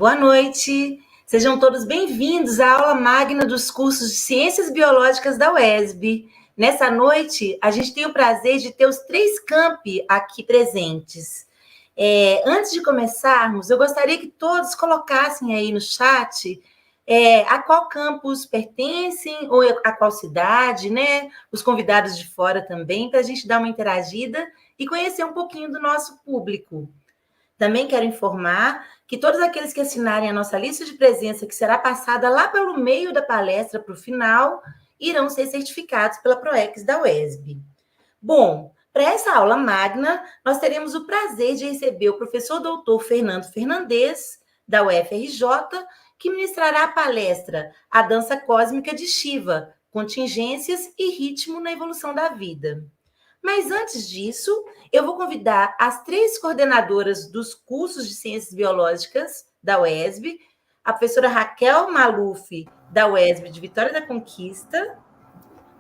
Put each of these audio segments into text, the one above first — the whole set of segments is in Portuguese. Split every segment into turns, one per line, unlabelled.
Boa noite. Sejam todos bem-vindos à aula magna dos cursos de Ciências Biológicas da UESB. Nessa noite, a gente tem o prazer de ter os 3 campi aqui presentes. Antes de começarmos, eu gostaria que todos colocassem aí no chat a qual campus pertencem ou a qual cidade, né? Os convidados de fora também, para a gente dar uma interagida e conhecer um pouquinho do nosso público. Também quero informar que todos aqueles que assinarem a nossa lista de presença, que será passada lá pelo meio da palestra para o final, irão ser certificados pela PROEX da UESB. Bom, para essa aula magna, nós teremos o prazer de receber o professor doutor Fernando Fernandes, da UFRJ, que ministrará a palestra A Dança Cósmica de Shiva, Contingências e Ritmo na Evolução da Vida. Mas antes disso, eu vou convidar as 3 coordenadoras dos cursos de Ciências Biológicas da UESB, a professora Raquel Maluf, da UESB de Vitória da Conquista,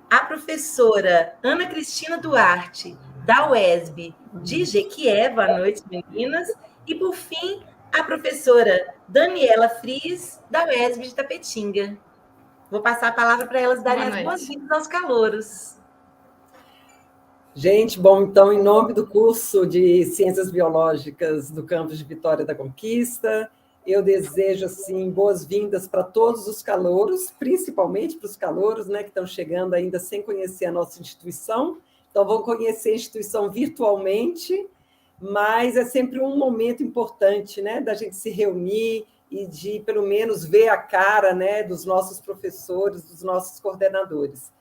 a professora Ana Cristina Duarte, da UESB de Jequié, boa noite, meninas, e, por fim, a professora Daniela Fries, da UESB de Tapetinga. Vou passar a palavra para elas darem as boas-vindas aos calouros.
Gente, bom, então, em nome do curso de Ciências Biológicas do campus de Vitória da Conquista, eu desejo, assim, boas-vindas para todos os calouros, principalmente para os calouros, né, que estão chegando ainda sem conhecer a nossa instituição. Então, vão conhecer a instituição virtualmente, mas é sempre um momento importante, né, da gente se reunir e de, pelo menos, ver a cara, né, dos nossos professores, dos nossos coordenadores.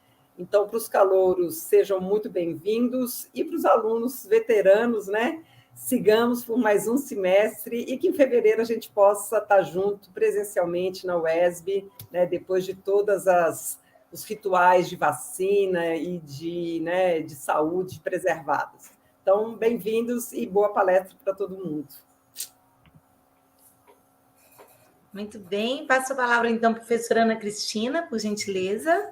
Então, para os calouros, sejam muito bem-vindos, e para os alunos veteranos, né, sigamos por mais um semestre e que em fevereiro a gente possa estar junto presencialmente na UESB, né, depois de todas os rituais de vacina e de saúde preservados. Então, bem-vindos e boa palestra para todo mundo.
Muito bem, passo a palavra então para a professora Ana Cristina, por gentileza.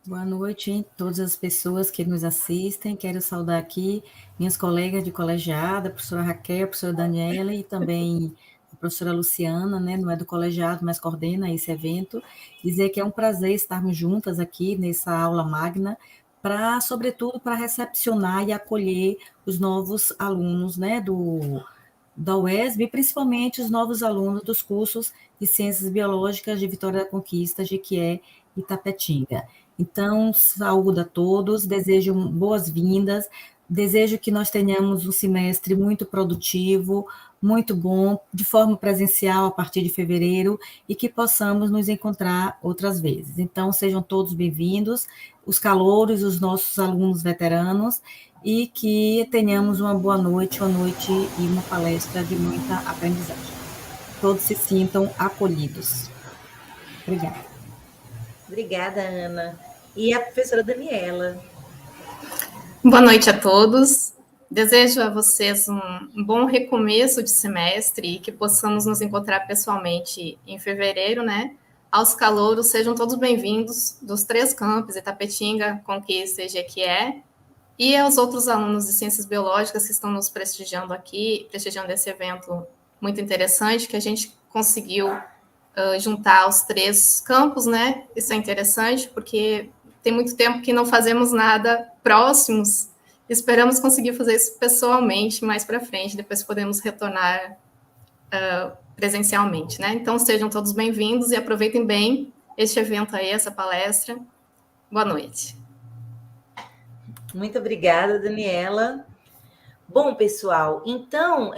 Boa noite a todas as pessoas que nos assistem. Quero saudar aqui minhas colegas de colegiado, a professora Raquel, a professora Daniela e também a professora Luciana, né, não é do colegiado, mas coordena esse evento. Dizer que é um prazer estarmos juntas aqui nessa aula magna, sobretudo, para recepcionar e acolher os novos alunos, né, da UESB, principalmente os novos alunos dos cursos de Ciências Biológicas de Vitória da Conquista, Jequié e Tapetinga. Então, saúdo a todos, desejo boas-vindas, desejo que nós tenhamos um semestre muito produtivo, muito bom, de forma presencial a partir de fevereiro, e que possamos nos encontrar outras vezes. Então, sejam todos bem-vindos, os calouros, os nossos alunos veteranos, e que tenhamos uma boa noite, e uma palestra de muita aprendizagem. Todos se sintam acolhidos. Obrigada.
Obrigada, Ana. E a professora Daniela.
Boa noite a todos. Desejo a vocês um bom recomeço de semestre e que possamos nos encontrar pessoalmente em fevereiro, né? Aos calouros, sejam todos bem-vindos dos 3 campos, Itapetinga, Conquista e Jequié, e aos outros alunos de Ciências Biológicas que estão nos prestigiando aqui, prestigiando esse evento muito interessante, que a gente conseguiu juntar os 3 campos, né? Isso é interessante, porque tem muito tempo que não fazemos nada próximos. Esperamos conseguir fazer isso pessoalmente mais para frente, depois podemos retornar presencialmente, né? Então, sejam todos bem-vindos e aproveitem bem este evento aí, essa palestra. Boa noite.
Muito obrigada, Daniela. Bom, pessoal, então,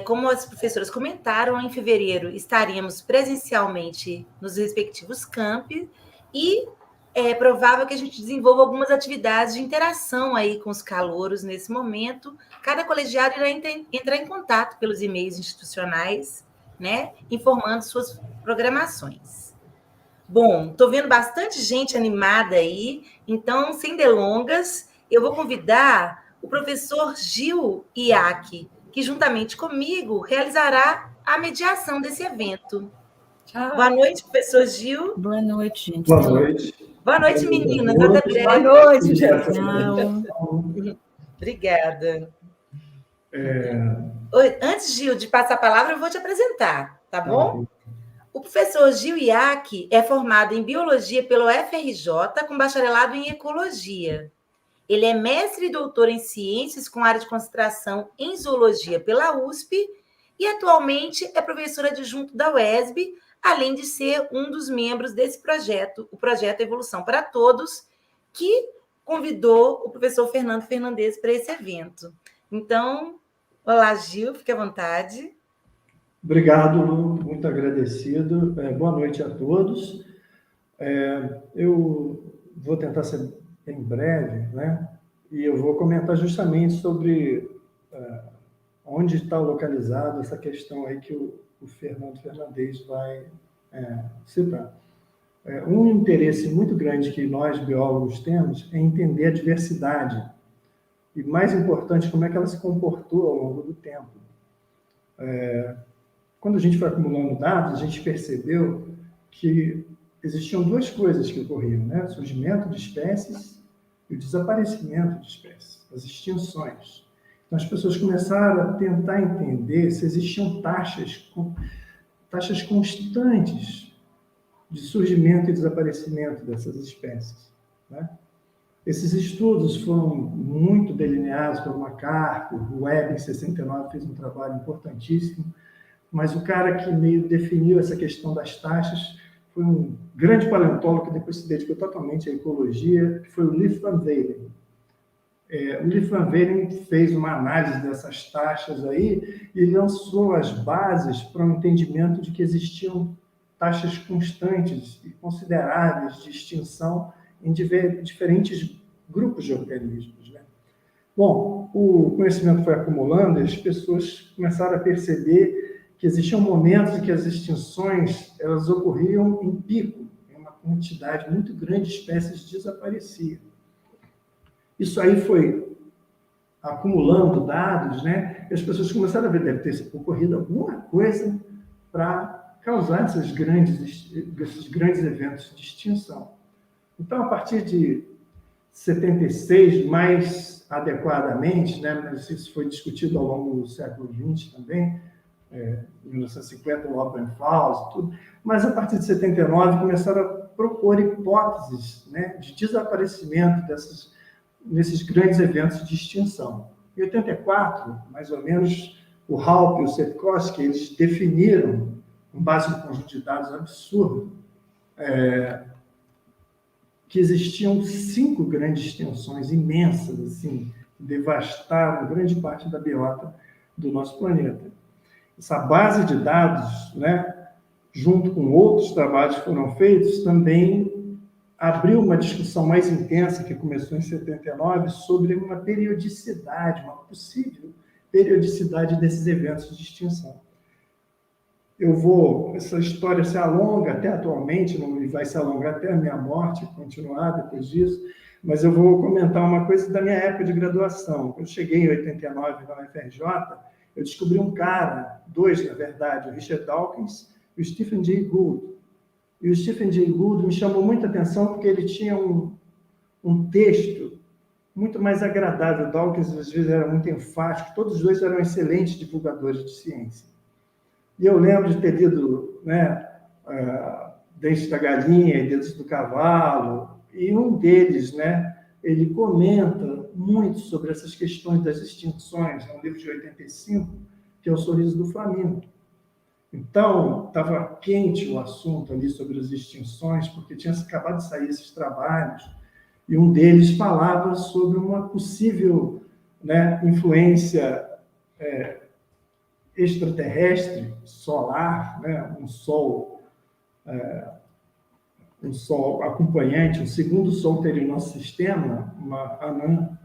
como as professoras comentaram, em fevereiro estaremos presencialmente nos respectivos campi e é provável que a gente desenvolva algumas atividades de interação aí com os calouros nesse momento. Cada colegiado irá entrar em contato pelos e-mails institucionais, né, informando suas programações. Bom, estou vendo bastante gente animada aí, então, sem delongas, eu vou convidar o professor Gil Iac, que juntamente comigo realizará a mediação desse evento. Tchau. Boa noite, professor Gil.
Boa noite, gente.
Boa noite.
Boa noite, meninas. Até breve.
Boa noite, gente.
Obrigada. Antes, Gil, de passar a palavra, eu vou te apresentar, tá bom? O professor Gil Iac é formado em Biologia pelo FRJ, com bacharelado em Ecologia. Ele é mestre e doutor em Ciências, com área de concentração em Zoologia pela USP, e atualmente é professor adjunto da UESB, além de ser um dos membros desse projeto, o projeto Evolução para Todos, que convidou o professor Fernando Fernandes para esse evento. Então, olá, Gil, fique à vontade.
Obrigado, Lu, muito agradecido. Boa noite a todos. Eu vou tentar ser bem breve, né? E eu vou comentar justamente sobre onde está localizada essa questão aí que o Fernando Fernandes vai citar. Um interesse muito grande que nós, biólogos, temos é entender a diversidade e, mais importante, como é que ela se comportou ao longo do tempo. Quando a gente foi acumulando dados, a gente percebeu que existiam duas coisas que ocorriam, né? O surgimento de espécies e o desaparecimento de espécies, as extinções. Então, as pessoas começaram a tentar entender se existiam taxas constantes de surgimento e desaparecimento dessas espécies, né? Esses estudos foram muito delineados pelo MacArthur, o Webb, em 69, fez um trabalho importantíssimo, mas o cara que meio definiu essa questão das taxas foi um grande paleontólogo que depois se dedicou totalmente à ecologia, que foi o Leif van Velen. O Leif van Velen fez uma análise dessas taxas aí e lançou as bases para um entendimento de que existiam taxas constantes e consideráveis de extinção em diferentes grupos de organismos, né? Bom, o conhecimento foi acumulando e as pessoas começaram a perceber que existiam momentos em que as extinções elas ocorriam em pico, em uma quantidade muito grande de espécies desapareciam. Isso aí foi acumulando dados, né? E as pessoas começaram a ver, deve ter ocorrido alguma coisa para causar esses grandes eventos de extinção. Então, a partir de 76, mais adequadamente, né? Isso foi discutido ao longo do século XX também, em 1950, o Oberfalls, tudo, mas a partir de 79 começaram a propor hipóteses, né, de desaparecimento nesses grandes eventos de extinção. Em 84, mais ou menos, o Halpe e o Sepkoski, eles definiram, com base no conjunto de dados absurdo, que existiam 5 grandes extinções imensas, assim, que devastaram grande parte da biota do nosso planeta. Essa base de dados, né, junto com outros trabalhos que foram feitos, também abriu uma discussão mais intensa, que começou em 79, sobre uma periodicidade, uma possível periodicidade desses eventos de extinção. Essa história se alonga até atualmente, não vai se alongar até a minha morte, continuar depois disso, mas eu vou comentar uma coisa da minha época de graduação. Quando eu cheguei em 89 na UFRJ, eu descobri dois, na verdade, o Richard Dawkins e o Stephen Jay Gould. E o Stephen Jay Gould me chamou muita atenção porque ele tinha um texto muito mais agradável. O Dawkins, às vezes, era muito enfático. Todos os dois eram excelentes divulgadores de ciência. E eu lembro de ter lido, né, Dentes da Galinha e Dedos do Cavalo, e um deles, né, ele comenta muito sobre essas questões das extinções, é um livro de 85, que é O Sorriso do Flamingo. Então, estava quente o assunto ali sobre as extinções, porque tinha acabado de sair esses trabalhos, e um deles falava sobre uma possível, né, influência extraterrestre, solar, né, um sol acompanhante, um segundo sol teria no nosso sistema, uma anã,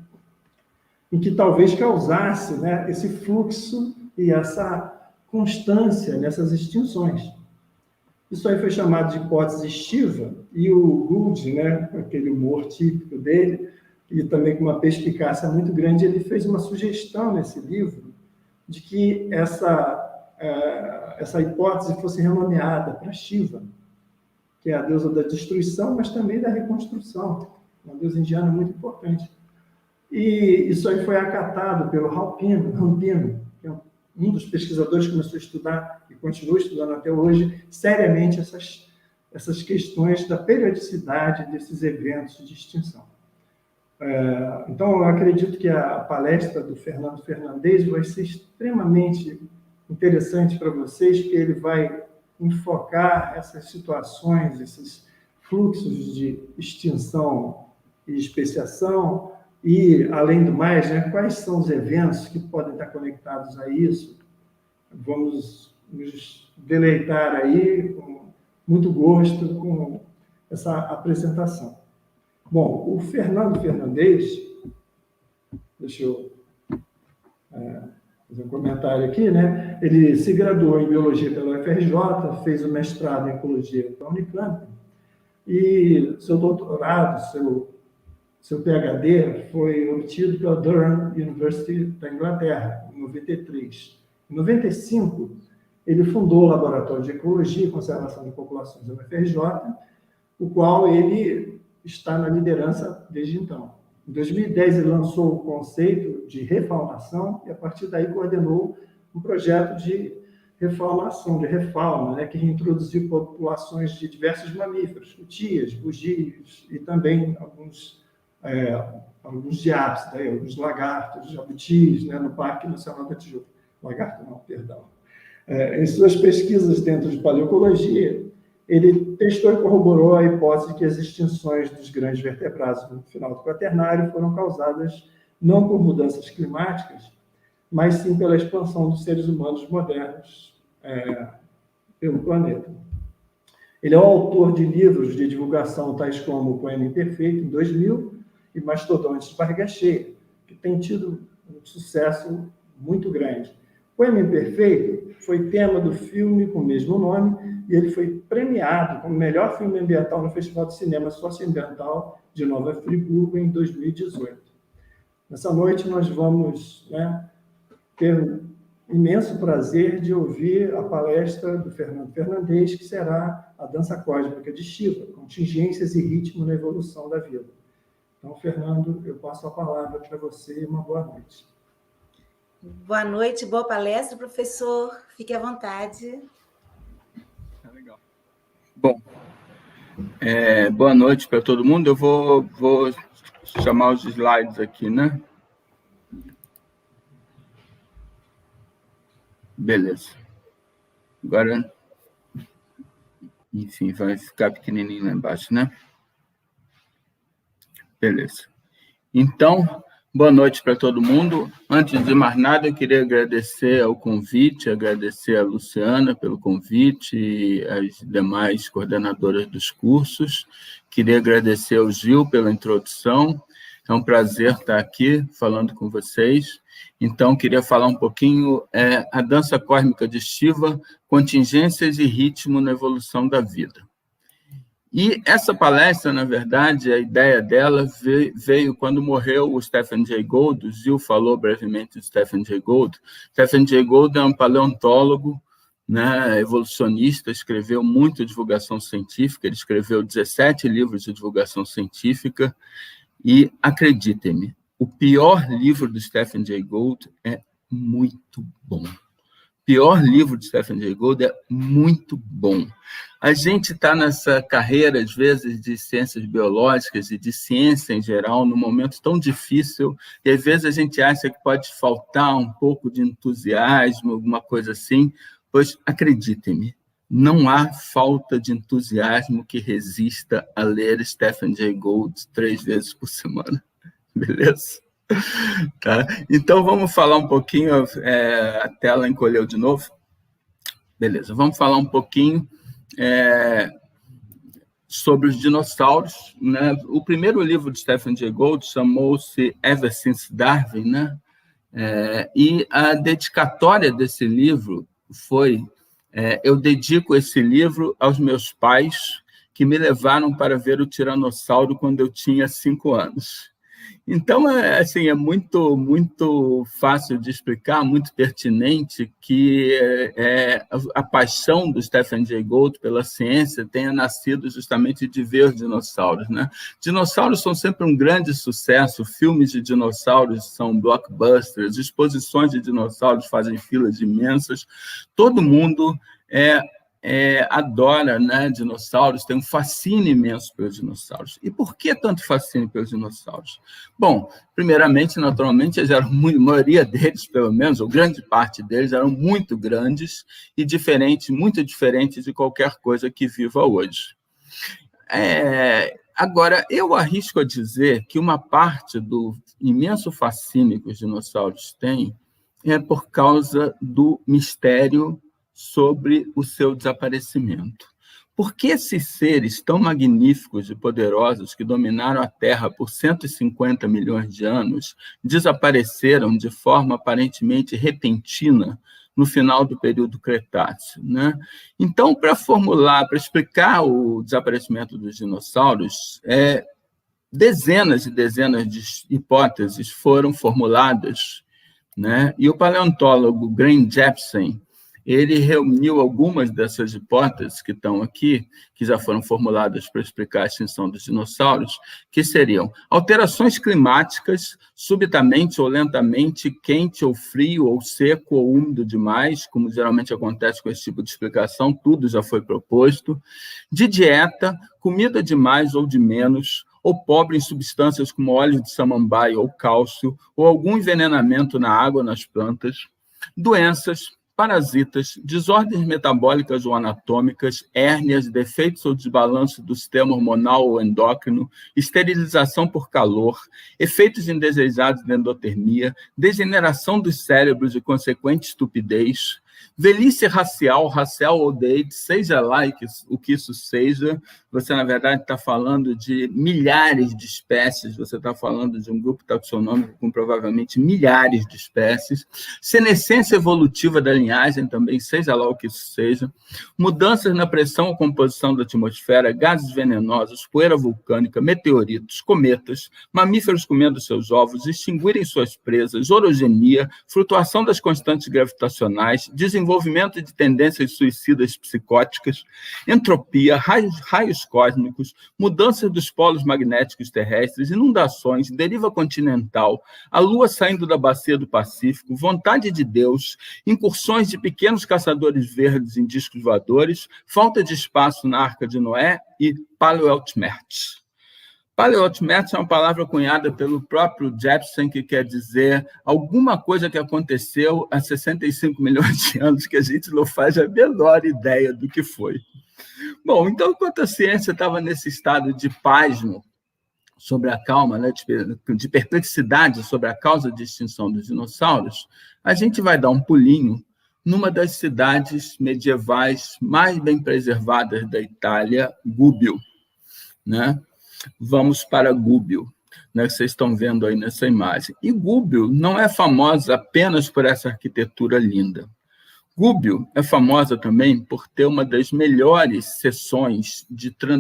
em que talvez causasse, né, esse fluxo e essa constância nessas extinções. Isso aí foi chamado de hipótese estiva, e o Gould, né, com aquele humor típico dele, e também com uma perspicácia muito grande, ele fez uma sugestão nesse livro de que essa hipótese fosse renomeada para Shiva, que é a deusa da destruição, mas também da reconstrução, uma deusa indiana muito importante. E isso aí foi acatado pelo Rampino, que é um dos pesquisadores que começou a estudar e continua estudando até hoje, seriamente, essas questões da periodicidade desses eventos de extinção. Então, eu acredito que a palestra do Fernando Fernandes vai ser extremamente interessante para vocês, porque ele vai enfocar essas situações, esses fluxos de extinção e especiação, e, além do mais, né, quais são os eventos que podem estar conectados a isso. Vamos nos deleitar aí, com muito gosto, com essa apresentação. Bom, o Fernando Fernandes, deixa eu fazer um comentário aqui, né? Ele se graduou em Biologia pela UFRJ, fez o mestrado em Ecologia pela Unicamp, e seu doutorado, seu PhD, foi obtido pela Durham University da Inglaterra, em 93. Em 95, ele fundou o Laboratório de Ecologia e Conservação de Populações da UFRJ, o qual ele está na liderança desde então. Em 2010, ele lançou o conceito de refaunação e, a partir daí, coordenou um projeto de reformação, de refauna, né, que reintroduziu populações de diversos mamíferos, cutias, bugios e também alguns diápsidos, alguns lagartos, jabutis, né, no Parque Nacional da Tijuca. Lagarto não, perdão. Em suas pesquisas dentro de paleoecologia, ele testou e corroborou a hipótese de que as extinções dos grandes vertebrados no final do Quaternário foram causadas não por mudanças climáticas, mas sim pela expansão dos seres humanos modernos pelo planeta. Ele é o autor de livros de divulgação tais como O Poema Imperfeito, em 2000, e Mastodontes de Barriga Cheia, que tem tido um sucesso muito grande. O Poema Imperfeito foi tema do filme com o mesmo nome, e ele foi premiado como melhor filme ambiental no Festival de Cinema Socioambiental de Nova Friburgo em 2018. Nessa noite nós vamos, né, ter um imenso prazer de ouvir a palestra do Fernando Fernandes, que será a dança cósmica de Shiva, contingências e ritmo na evolução da vida. Então, Fernando, eu passo a palavra para você e uma boa noite.
Boa noite, boa palestra, professor. Fique à vontade.
Legal. Bom, boa noite para todo mundo. Eu vou chamar os slides aqui, né? Beleza. Agora, enfim, vai ficar pequenininho lá embaixo, né? Beleza. Então, boa noite para todo mundo. Antes de mais nada, eu queria agradecer ao convite, agradecer a Luciana pelo convite e as demais coordenadoras dos cursos. Queria agradecer ao Gil pela introdução. É um prazer estar aqui falando com vocês. Então, queria falar um pouquinho a dança cósmica de Shiva, contingências e ritmo na evolução da vida. E essa palestra, na verdade, a ideia dela veio quando morreu o Stephen Jay Gould. O Gil falou brevemente do Stephen Jay Gould. Stephen Jay Gould é um paleontólogo, né, evolucionista, escreveu muito divulgação científica, ele escreveu 17 livros de divulgação científica, e acreditem-me, o pior livro do Stephen Jay Gould é muito bom. O pior livro de Stephen Jay Gould é muito bom. A gente está nessa carreira, às vezes, de ciências biológicas e de ciência em geral, num momento tão difícil, e às vezes a gente acha que pode faltar um pouco de entusiasmo, alguma coisa assim, pois, acreditem-me, não há falta de entusiasmo que resista a ler Stephen Jay Gould 3 vezes por semana. Beleza? Tá? Então, vamos falar um pouquinho, a tela encolheu de novo? Beleza, vamos falar um pouquinho sobre os dinossauros, né? O primeiro livro de Stephen Jay Gould chamou-se Ever Since Darwin, né? E a dedicatória desse livro foi: eu dedico esse livro aos meus pais que me levaram para ver o Tiranossauro quando eu tinha 5 anos. Então, assim, é muito, muito fácil de explicar, muito pertinente que a paixão do Stephen Jay Gould pela ciência tenha nascido justamente de ver os dinossauros, né? Dinossauros são sempre um grande sucesso, filmes de dinossauros são blockbusters, exposições de dinossauros fazem filas imensas, todo mundo adora, né, dinossauros, tem um fascínio imenso pelos dinossauros. E por que tanto fascínio pelos dinossauros? Bom, primeiramente, naturalmente, a maioria deles, pelo menos, ou grande parte deles, eram muito grandes e muito diferentes de qualquer coisa que viva hoje. Agora, eu arrisco a dizer que uma parte do imenso fascínio que os dinossauros têm é por causa do mistério sobre o seu desaparecimento. Por que esses seres tão magníficos e poderosos que dominaram a Terra por 150 milhões de anos desapareceram de forma aparentemente repentina no final do período Cretáceo, né? Então, para explicar o desaparecimento dos dinossauros, dezenas e dezenas de hipóteses foram formuladas, né? E o paleontólogo Graham Jepsen, ele reuniu algumas dessas hipóteses que estão aqui, que já foram formuladas para explicar a extinção dos dinossauros, que seriam alterações climáticas, subitamente ou lentamente, quente ou frio, ou seco ou úmido demais, como geralmente acontece com esse tipo de explicação, tudo já foi proposto, de dieta, comida de mais ou de menos, ou pobre em substâncias como óleo de samambaia ou cálcio, ou algum envenenamento na água ou nas plantas, doenças, parasitas, desordens metabólicas ou anatômicas, hérnias, defeitos ou desbalanço do sistema hormonal ou endócrino, esterilização por calor, efeitos indesejados de endotermia, degeneração dos cérebros e consequente estupidez, velhice racial old age, seja lá o que isso seja, você, na verdade, está falando de milhares de espécies, você está falando de um grupo taxonômico com provavelmente milhares de espécies, senescência evolutiva da linhagem também, seja lá o que isso seja, mudanças na pressão ou composição da atmosfera, gases venenosos, poeira vulcânica, meteoritos, cometas, mamíferos comendo seus ovos, extinguirem suas presas, orogenia, flutuação das constantes gravitacionais, desenvolvimento de tendências suicidas psicóticas, entropia, raios cósmicos, mudanças dos polos magnéticos terrestres, inundações, deriva continental, a Lua saindo da bacia do Pacífico, vontade de Deus, incursões de pequenos caçadores verdes em discos voadores, falta de espaço na Arca de Noé e paleoaltmerch. Paleoaltmerch é uma palavra cunhada pelo próprio Jepsen, que quer dizer alguma coisa que aconteceu há 65 milhões de anos que a gente não faz a menor ideia do que foi. Bom, então, enquanto a ciência estava nesse estado de pasmo sobre a calma, né, de perplexidade sobre a causa de extinção dos dinossauros, a gente vai dar um pulinho numa das cidades medievais mais bem preservadas da Itália, Gubbio, né? Vamos para Gubbio, né, que vocês estão vendo aí nessa imagem. E Gubbio não é famosa apenas por essa arquitetura linda. Gubbio é famosa também por ter uma das melhores seções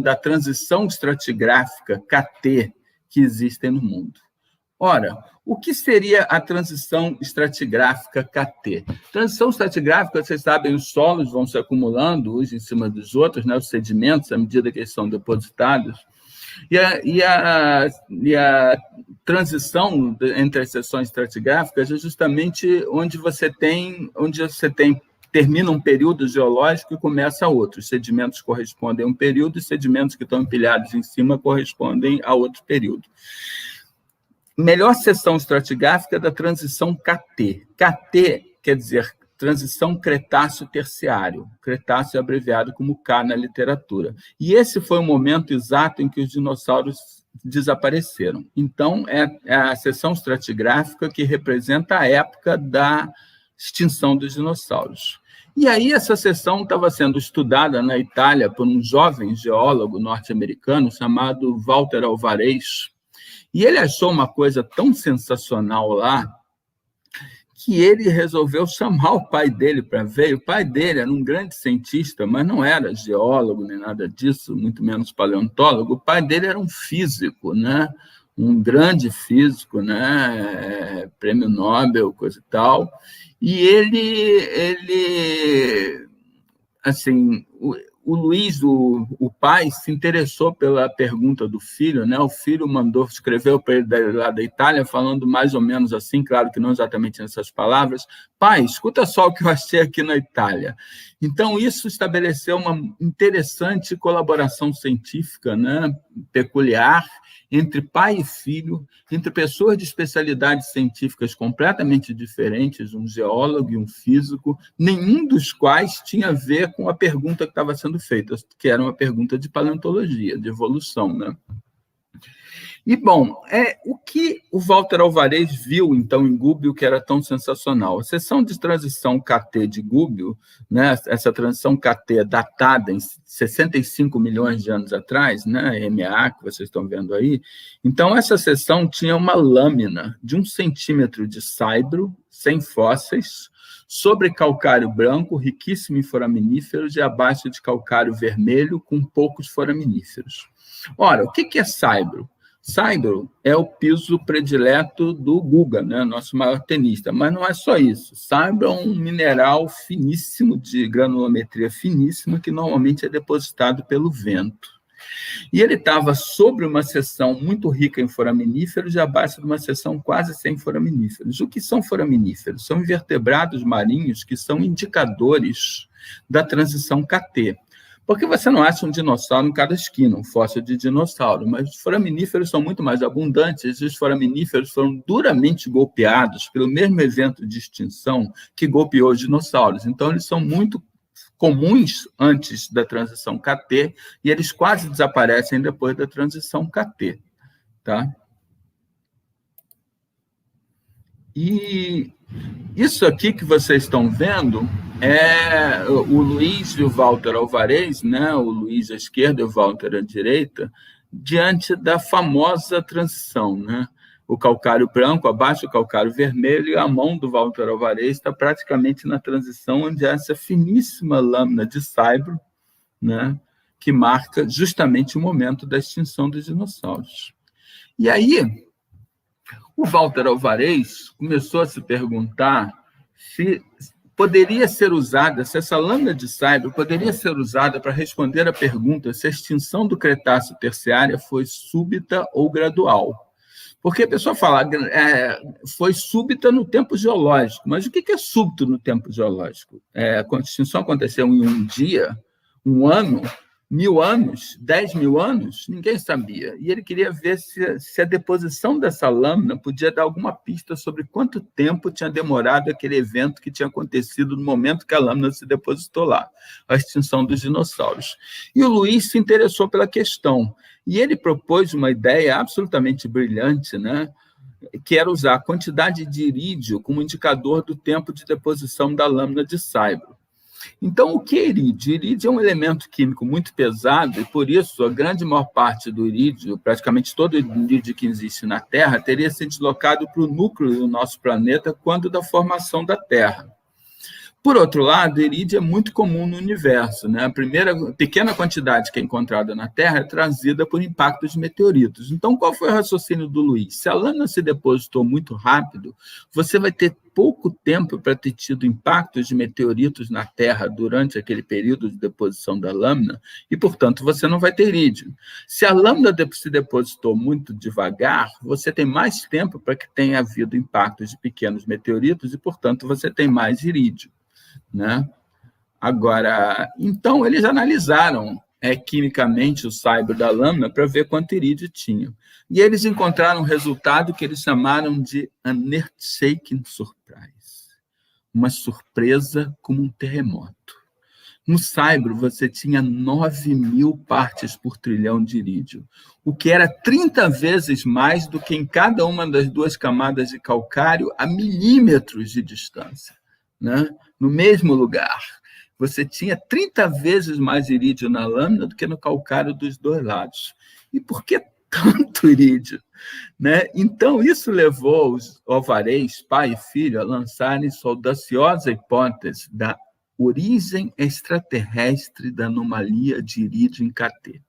da transição estratigráfica KT que existem no mundo. Ora, o que seria a transição estratigráfica KT? Transição estratigráfica, vocês sabem, os solos vão se acumulando uns em cima dos outros, né, os sedimentos, à medida que eles são depositados, e a transição entre as seções estratigráficas é justamente onde você termina um período geológico e começa outro. Os sedimentos correspondem a um período e os sedimentos que estão empilhados em cima correspondem a outro período. Melhor seção estratigráfica da transição KT. KT quer dizer transição Cretáceo-Terciário. Cretáceo é abreviado como K na literatura. E esse foi o momento exato em que os dinossauros desapareceram. Então, é a seção estratigráfica que representa a época da extinção dos dinossauros. E aí essa seção estava sendo estudada na Itália por um jovem geólogo norte-americano chamado Walter Alvarez, e ele achou uma coisa tão sensacional lá que ele resolveu chamar o pai dele para ver. O pai dele era um grande cientista, mas não era geólogo nem nada disso, muito menos paleontólogo. O pai dele era um físico, né? um grande físico, né? Prêmio Nobel, coisa e tal, e ele assim, o Luiz, o pai, se interessou pela pergunta do filho, né? O filho escreveu para ele lá da Itália, falando mais ou menos assim, claro que não exatamente nessas palavras: pai, escuta só o que eu achei aqui na Itália. Então, isso estabeleceu uma interessante colaboração científica, né? Peculiar, entre pai e filho, entre pessoas de especialidades científicas completamente diferentes, um geólogo e um físico, nenhum dos quais tinha a ver com a pergunta que estava sendo feita, que era uma pergunta de paleontologia, de evolução, né? E, bom, o que o Walter Alvarez viu, então, em Gubbio, que era tão sensacional? A seção de transição KT de Gubbio, né, essa transição KT é datada em 65 milhões de anos atrás, né, MA, que vocês estão vendo aí. Então, essa seção tinha uma lâmina de 1 centímetro de saibro, sem fósseis, sobre calcário branco, riquíssimo em foraminíferos, e abaixo de calcário vermelho, com poucos foraminíferos. Ora, o que é saibro? Saibro é o piso predileto do Guga, né, nosso maior tenista, mas não é só isso. Saibro é um mineral finíssimo, de granulometria finíssima, que normalmente é depositado pelo vento. E ele estava sobre uma seção muito rica em foraminíferos e abaixo de uma seção quase sem foraminíferos. O que são foraminíferos? São invertebrados marinhos que são indicadores da transição KT. Porque você não acha um dinossauro em cada esquina, um fóssil de dinossauro, mas os foraminíferos são muito mais abundantes, e os foraminíferos foram duramente golpeados pelo mesmo evento de extinção que golpeou os dinossauros. Então, eles são muito comuns antes da transição KT, e eles quase desaparecem depois da transição KT. Tá? E isso aqui que vocês estão vendo é o Luiz e o Walter Alvarez, né? O Luiz à esquerda e o Walter à direita, diante da famosa transição, né? O calcário branco abaixo do calcário vermelho, e a mão do Walter Alvarez está praticamente na transição, onde há essa finíssima lâmina de saibro, né? Que marca justamente o momento da extinção dos dinossauros. E aí, o Walter Alvarez começou a se perguntar se poderia ser usada, se essa lâmina de saibro poderia ser usada para responder a pergunta se a extinção do Cretáceo terciária foi súbita ou gradual. Porque a pessoa fala, foi súbita no tempo geológico, mas o que é súbito no tempo geológico? A extinção aconteceu em um dia, um ano, 1000 anos, 10 mil anos? Ninguém sabia. E ele queria ver se a deposição dessa lâmina podia dar alguma pista sobre quanto tempo tinha demorado aquele evento que tinha acontecido no momento que a lâmina se depositou lá, a extinção dos dinossauros. E o Luiz se interessou pela questão, e ele propôs uma ideia absolutamente brilhante, né? Que era usar a quantidade de irídio como indicador do tempo de deposição da lâmina de saibro. Então, o que é irídio? Irídio é um elemento químico muito pesado, e, por isso, a grande maior parte do irídio, praticamente todo o irídio que existe na Terra, teria se deslocado para o núcleo do nosso planeta quando da formação da Terra. Por outro lado, irídio é muito comum no universo, né? A primeira pequena quantidade que é encontrada na Terra é trazida por impactos de meteoritos. Então, qual foi o raciocínio do Luiz? Se a lâmina se depositou muito rápido, você vai ter pouco tempo para ter tido impactos de meteoritos na Terra durante aquele período de deposição da lâmina, e, portanto, você não vai ter irídio. Se a lâmina se depositou muito devagar, você tem mais tempo para que tenha havido impactos de pequenos meteoritos, e, portanto, você tem mais irídio. Né? Agora, então, eles analisaram quimicamente o saibro da lâmina para ver quanto irídio tinha. E eles encontraram um resultado que eles chamaram de an earthshaking surprise, uma surpresa como um terremoto. No saibro, você tinha 9.000 partes por trilhão de irídio, o que era 30 vezes mais do que em cada uma das duas camadas de calcário a milímetros de distância. Né? No mesmo lugar, você tinha 30 vezes mais irídio na lâmina do que no calcário dos dois lados. E por que tanto irídio? Né? Então, isso levou os Alvarez, pai e filho, a lançarem sua audaciosa hipótese da origem extraterrestre da anomalia de irídio em KT.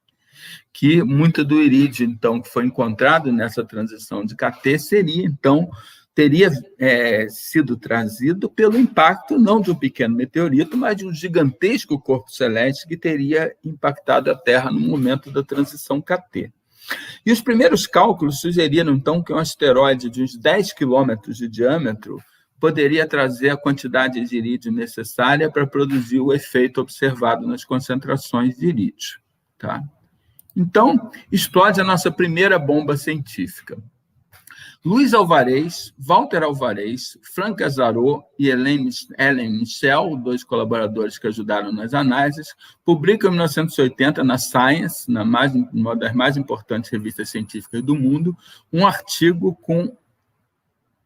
que muito do irídio, então, que foi encontrado nessa transição de KT teria sido trazido pelo impacto, não de um pequeno meteorito, mas de um gigantesco corpo celeste que teria impactado a Terra no momento da transição KT. E os primeiros cálculos sugeriram, então, que um asteroide de uns 10 quilômetros de diâmetro poderia trazer a quantidade de irídio necessária para produzir o efeito observado nas concentrações de irídio. Tá? Então, explode a nossa primeira bomba científica. Luiz Alvarez, Walter Alvarez, Frank Azzarò e Ellen Michel, 2 colaboradores que ajudaram nas análises, publicam em 1980 na Science, uma das mais importantes revistas científicas do mundo, um artigo com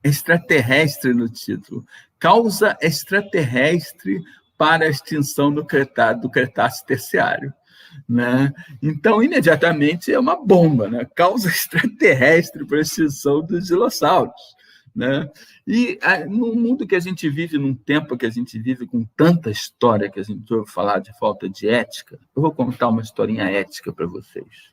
extraterrestre no título. Causa extraterrestre para a extinção do Cretáceo Terciário. Né? Então, imediatamente, é uma bomba, né? Causa extraterrestre para a extinção dos dinossauros. Né? E no mundo que a gente vive, num tempo que a gente vive com tanta história que a gente ouve falar de falta de ética, eu vou contar uma historinha ética para vocês.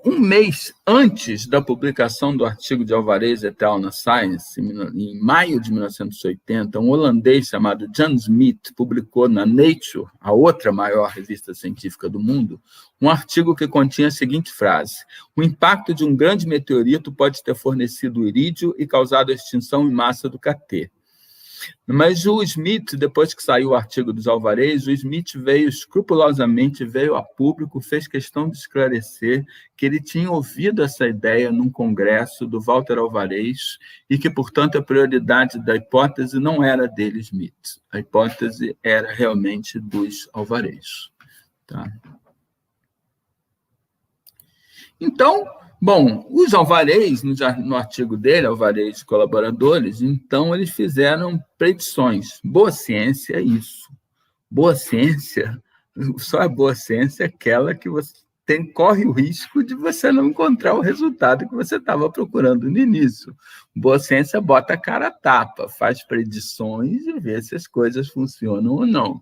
Um mês antes da publicação do artigo de Alvarez et al. Na Science, em maio de 1980, um holandês chamado Jan Smith publicou na Nature, a outra maior revista científica do mundo, um artigo que continha a seguinte frase: o impacto de um grande meteorito pode ter fornecido irídio e causado a extinção em massa do KT. Mas o Smith, depois que saiu o artigo dos Alvarez, o Smith escrupulosamente veio a público, fez questão de esclarecer que ele tinha ouvido essa ideia num congresso do Walter Alvarez e que, portanto, a prioridade da hipótese não era dele, Smith. A hipótese era realmente dos Alvarez. Tá? Então, bom, os Alvarez, no artigo dele, Alvarez e colaboradores, então eles fizeram predições. Boa ciência é isso. Boa ciência, só a boa ciência é aquela que você corre o risco de você não encontrar o resultado que você estava procurando no início. Boa ciência bota a cara a tapa, faz predições e vê se as coisas funcionam ou não.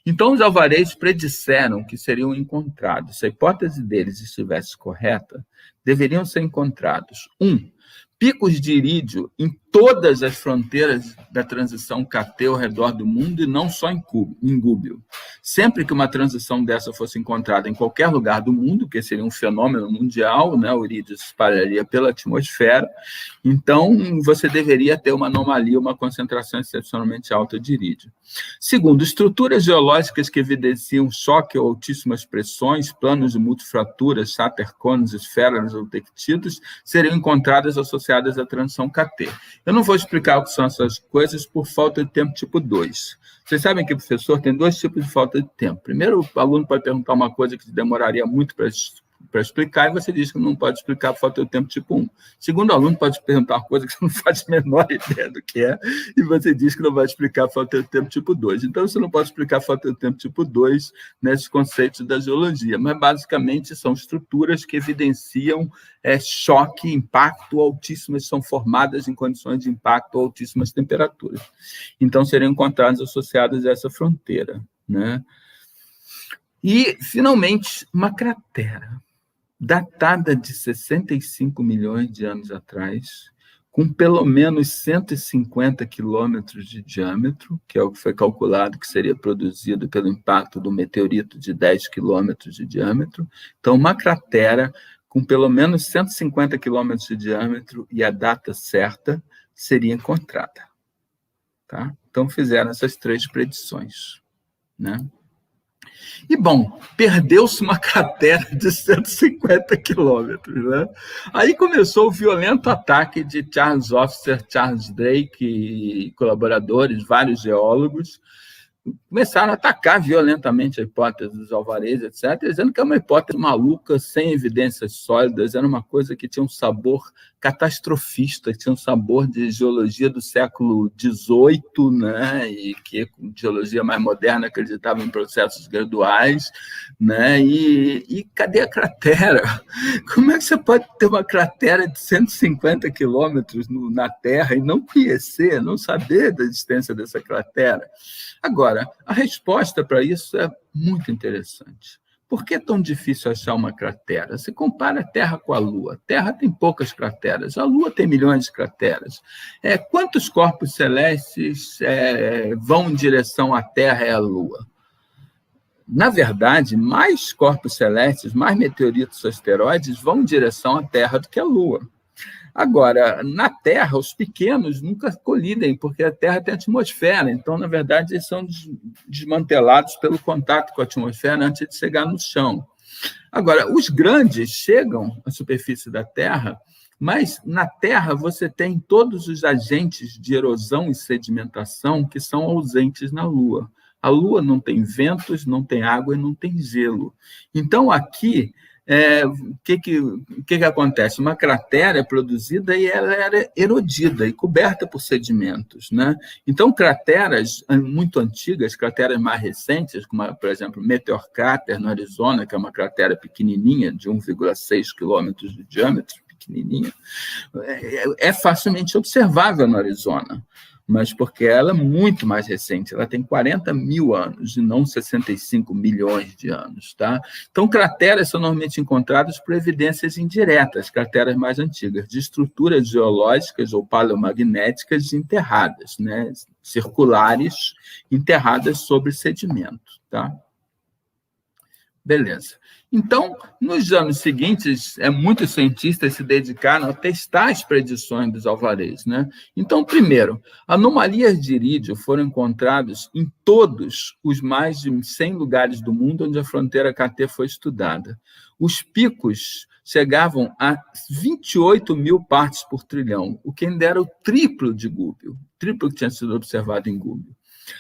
Então, os Alvarez predisseram que seriam encontrados, se a hipótese deles estivesse correta, deveriam ser encontrados, picos de irídio em todas as fronteiras da transição KT ao redor do mundo e não só em Gúbio. Sempre que uma transição dessa fosse encontrada em qualquer lugar do mundo, que seria um fenômeno mundial, né, o irídio se espalharia pela atmosfera, então você deveria ter uma anomalia, uma concentração excepcionalmente alta de irídio. Segundo, estruturas geológicas que evidenciam choque ou altíssimas pressões, planos de multifraturas, shatter cones, esferas ou tectitos, seriam encontradas associadas à transição KT. Eu não vou explicar o que são essas coisas por falta de tempo tipo 2. Vocês sabem que o professor tem 2 tipos de falta de tempo. Primeiro, o aluno pode perguntar uma coisa que demoraria muito para explicar, e você diz que não pode explicar por falta de tempo tipo 1. Segundo, o aluno pode perguntar uma coisa que você não faz a menor ideia do que é, e você diz que não vai explicar por falta de tempo tipo 2. Então, você não pode explicar falta de tempo tipo 2 nesses conceitos da geologia, mas, basicamente, são estruturas que evidenciam choque, impacto altíssimas, são formadas em condições de impacto a altíssimas temperaturas. Então, seriam encontradas associadas a essa fronteira, né? E, finalmente, uma cratera datada de 65 milhões de anos atrás, com pelo menos 150 quilômetros de diâmetro, que é o que foi calculado que seria produzido pelo impacto do meteorito de 10 quilômetros de diâmetro. Então, uma cratera com pelo menos 150 quilômetros de diâmetro e a data certa seria encontrada. Tá? Então, fizeram essas 3 predições, né? E, bom, perdeu-se uma cratera de 150 quilômetros, né? Aí começou o violento ataque de Charles Officer, Charles Drake e colaboradores, vários geólogos, começaram a atacar violentamente a hipótese dos Alvarez, etc., dizendo que é uma hipótese maluca, sem evidências sólidas, era uma coisa que tinha um sabor catastrofista, que tinha um sabor de geologia do século XVIII, né, e que com geologia mais moderna acreditava em processos graduais, né, e cadê a cratera? Como é que você pode ter uma cratera de 150 quilômetros na Terra e não conhecer, não saber da existência dessa cratera? Agora, a resposta para isso é muito interessante, Por que é tão difícil achar uma cratera? Se compara a Terra com a Lua. A Terra tem poucas crateras, a Lua tem milhões de crateras. Quantos corpos celestes vão em direção à Terra e à Lua? Na verdade, mais corpos celestes, mais meteoritos e asteroides vão em direção à Terra do que à Lua. Agora, na Terra, os pequenos nunca colidem, porque a Terra tem atmosfera, então, na verdade, eles são desmantelados pelo contato com a atmosfera antes de chegar no chão. Agora, os grandes chegam à superfície da Terra, mas na Terra você tem todos os agentes de erosão e sedimentação que são ausentes na Lua. A Lua não tem ventos, não tem água e não tem gelo. Então, aqui, o que acontece? Uma cratera é produzida e ela era erodida e coberta por sedimentos, né? Então, crateras muito antigas, crateras mais recentes, como, por exemplo, Meteor Crater, no Arizona, que é uma cratera pequenininha, de 1,6 quilômetros de diâmetro, pequenininha, é facilmente observável no Arizona, mas porque ela é muito mais recente, ela tem 40 mil anos e não 65 milhões de anos. Tá? Então, crateras são normalmente encontradas por evidências indiretas, crateras mais antigas, de estruturas geológicas ou paleomagnéticas enterradas, né? Circulares, enterradas sobre sedimento. Tá? Beleza. Então, nos anos seguintes, muitos cientistas se dedicaram a testar as predições dos alvarez, né? Então, primeiro, anomalias de irídio foram encontradas em todos os mais de 100 lugares do mundo onde a fronteira KT foi estudada. Os picos chegavam a 28 mil partes por trilhão, o que ainda era o triplo de Gubbio, triplo que tinha sido observado em Gubbio.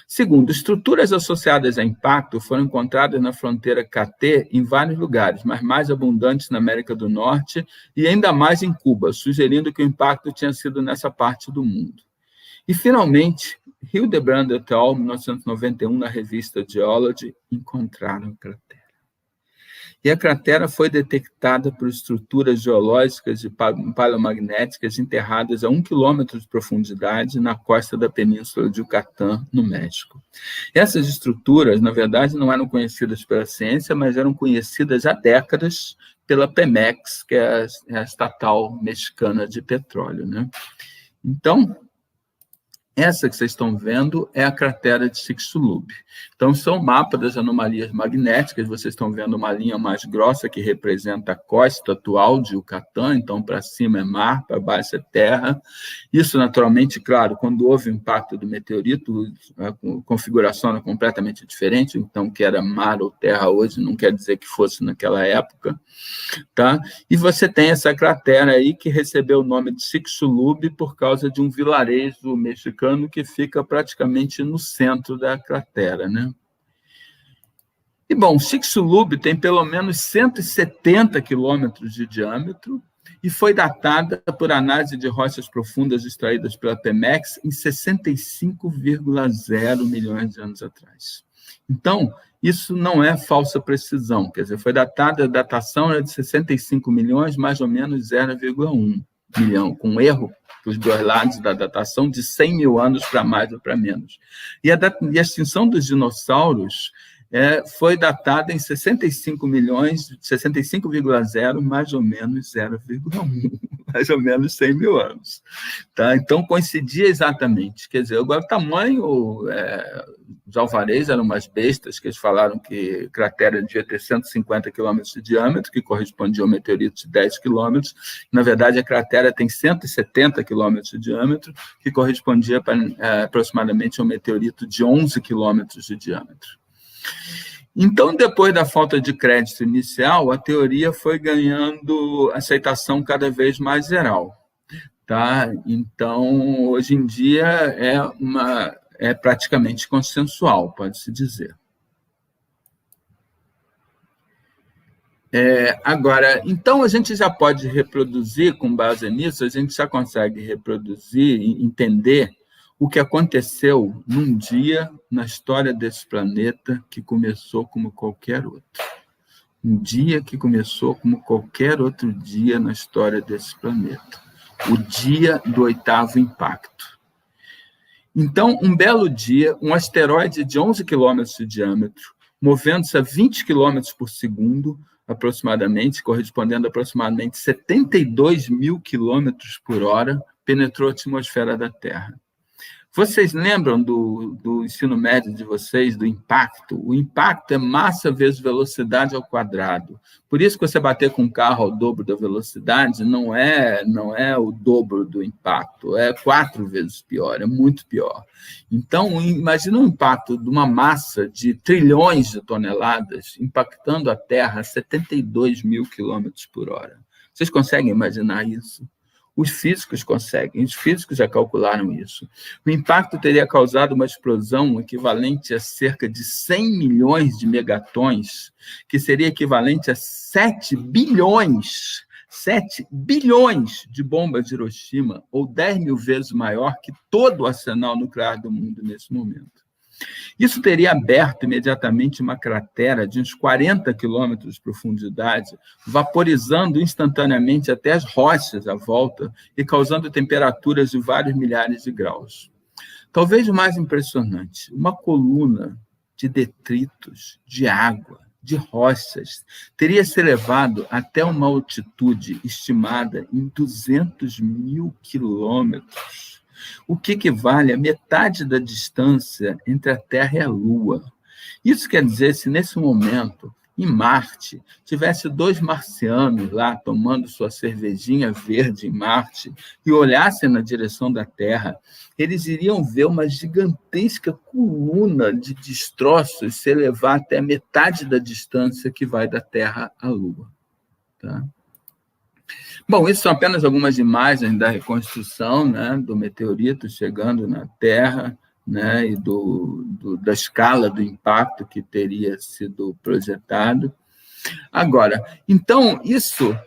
Segundo, estruturas associadas a impacto foram encontradas na fronteira KT em vários lugares, mas mais abundantes na América do Norte e ainda mais em Cuba, sugerindo que o impacto tinha sido nessa parte do mundo. E, finalmente, Hildebrand et al., 1991, na revista Geology, encontraram a cratera. E a cratera foi detectada por estruturas geológicas e paleomagnéticas enterradas a 1 quilômetro de profundidade na costa da península de Yucatán, no México. Essas estruturas, na verdade, não eram conhecidas pela ciência, mas eram conhecidas há décadas pela Pemex, que é a estatal mexicana de petróleo, né? Então, essa que vocês estão vendo é a cratera de Chicxulub. Então, são um mapa das anomalias magnéticas. Vocês estão vendo uma linha mais grossa que representa a costa atual de Yucatán. Então, para cima é mar, para baixo é terra. Isso, naturalmente, claro, quando houve o impacto do meteorito, a configuração era completamente diferente. Então, o que era mar ou terra hoje não quer dizer que fosse naquela época. Tá? E você tem essa cratera aí que recebeu o nome de Chicxulub por causa de um vilarejo mexicano que fica praticamente no centro da cratera, né? E, bom, Chicxulub tem pelo menos 170 quilômetros de diâmetro e foi datada por análise de rochas profundas extraídas pela Pemex em 65,0 milhões de anos atrás. Então, isso não é falsa precisão, quer dizer, foi datada, a datação era de 65 milhões, mais ou menos 0,1 milhão, com erro os dois lados da datação de 100 mil anos para mais ou para menos. E a extinção dos dinossauros foi datada em 65 milhões, 65,0, mais ou menos 0,1, mais ou menos 100 mil anos. Tá? Então, coincidia exatamente. Quer dizer, agora o tamanho, os alvarez eram umas bestas, que eles falaram que a cratera devia ter 150 quilômetros de diâmetro, que correspondia a um meteorito de 10 quilômetros. Na verdade, a cratera tem 170 quilômetros de diâmetro, que correspondia aproximadamente a um meteorito de 11 quilômetros de diâmetro. Então, depois da falta de crédito inicial, a teoria foi ganhando aceitação cada vez mais geral. Tá? Então, hoje em dia, é praticamente consensual, pode-se dizer. Agora, então, a gente já pode reproduzir, com base nisso, a gente já consegue reproduzir e entender o que aconteceu num dia na história desse planeta que começou como qualquer outro. Um dia que começou como qualquer outro dia na história desse planeta. O dia do 8º impacto. Então, um belo dia, um asteroide de 11 quilômetros de diâmetro, movendo-se a 20 km por segundo, aproximadamente, correspondendo a aproximadamente 72 mil km por hora, penetrou a atmosfera da Terra. Vocês lembram do ensino médio de vocês, do impacto? O impacto é massa vezes velocidade ao quadrado. Por isso que você bater com um carro ao dobro da velocidade não é o dobro do impacto, é 4 vezes pior, é muito pior. Então, imagina um impacto de uma massa de trilhões de toneladas impactando a Terra a 72 mil quilômetros por hora. Vocês conseguem imaginar isso? Os físicos conseguem, os físicos já calcularam isso. O impacto teria causado uma explosão equivalente a cerca de 100 milhões de megatons, que seria equivalente a 7 bilhões de bombas de Hiroshima, ou 10 mil vezes maior que todo o arsenal nuclear do mundo nesse momento. Isso teria aberto imediatamente uma cratera de uns 40 quilômetros de profundidade, vaporizando instantaneamente até as rochas à volta e causando temperaturas de vários milhares de graus. Talvez o mais impressionante, uma coluna de detritos, de água, de rochas, teria se elevado até uma altitude estimada em 200 mil quilômetros, o que equivale a metade da distância entre a Terra e a Lua. Isso quer dizer, se nesse momento, em Marte, tivesse 2 marcianos lá tomando sua cervejinha verde em Marte e olhassem na direção da Terra, eles iriam ver uma gigantesca coluna de destroços se elevar até a metade da distância que vai da Terra à Lua. Tá? Bom, isso são apenas algumas imagens da reconstrução, né, do meteorito chegando na Terra, né, e da escala do impacto que teria sido projetado. Agora, então, isso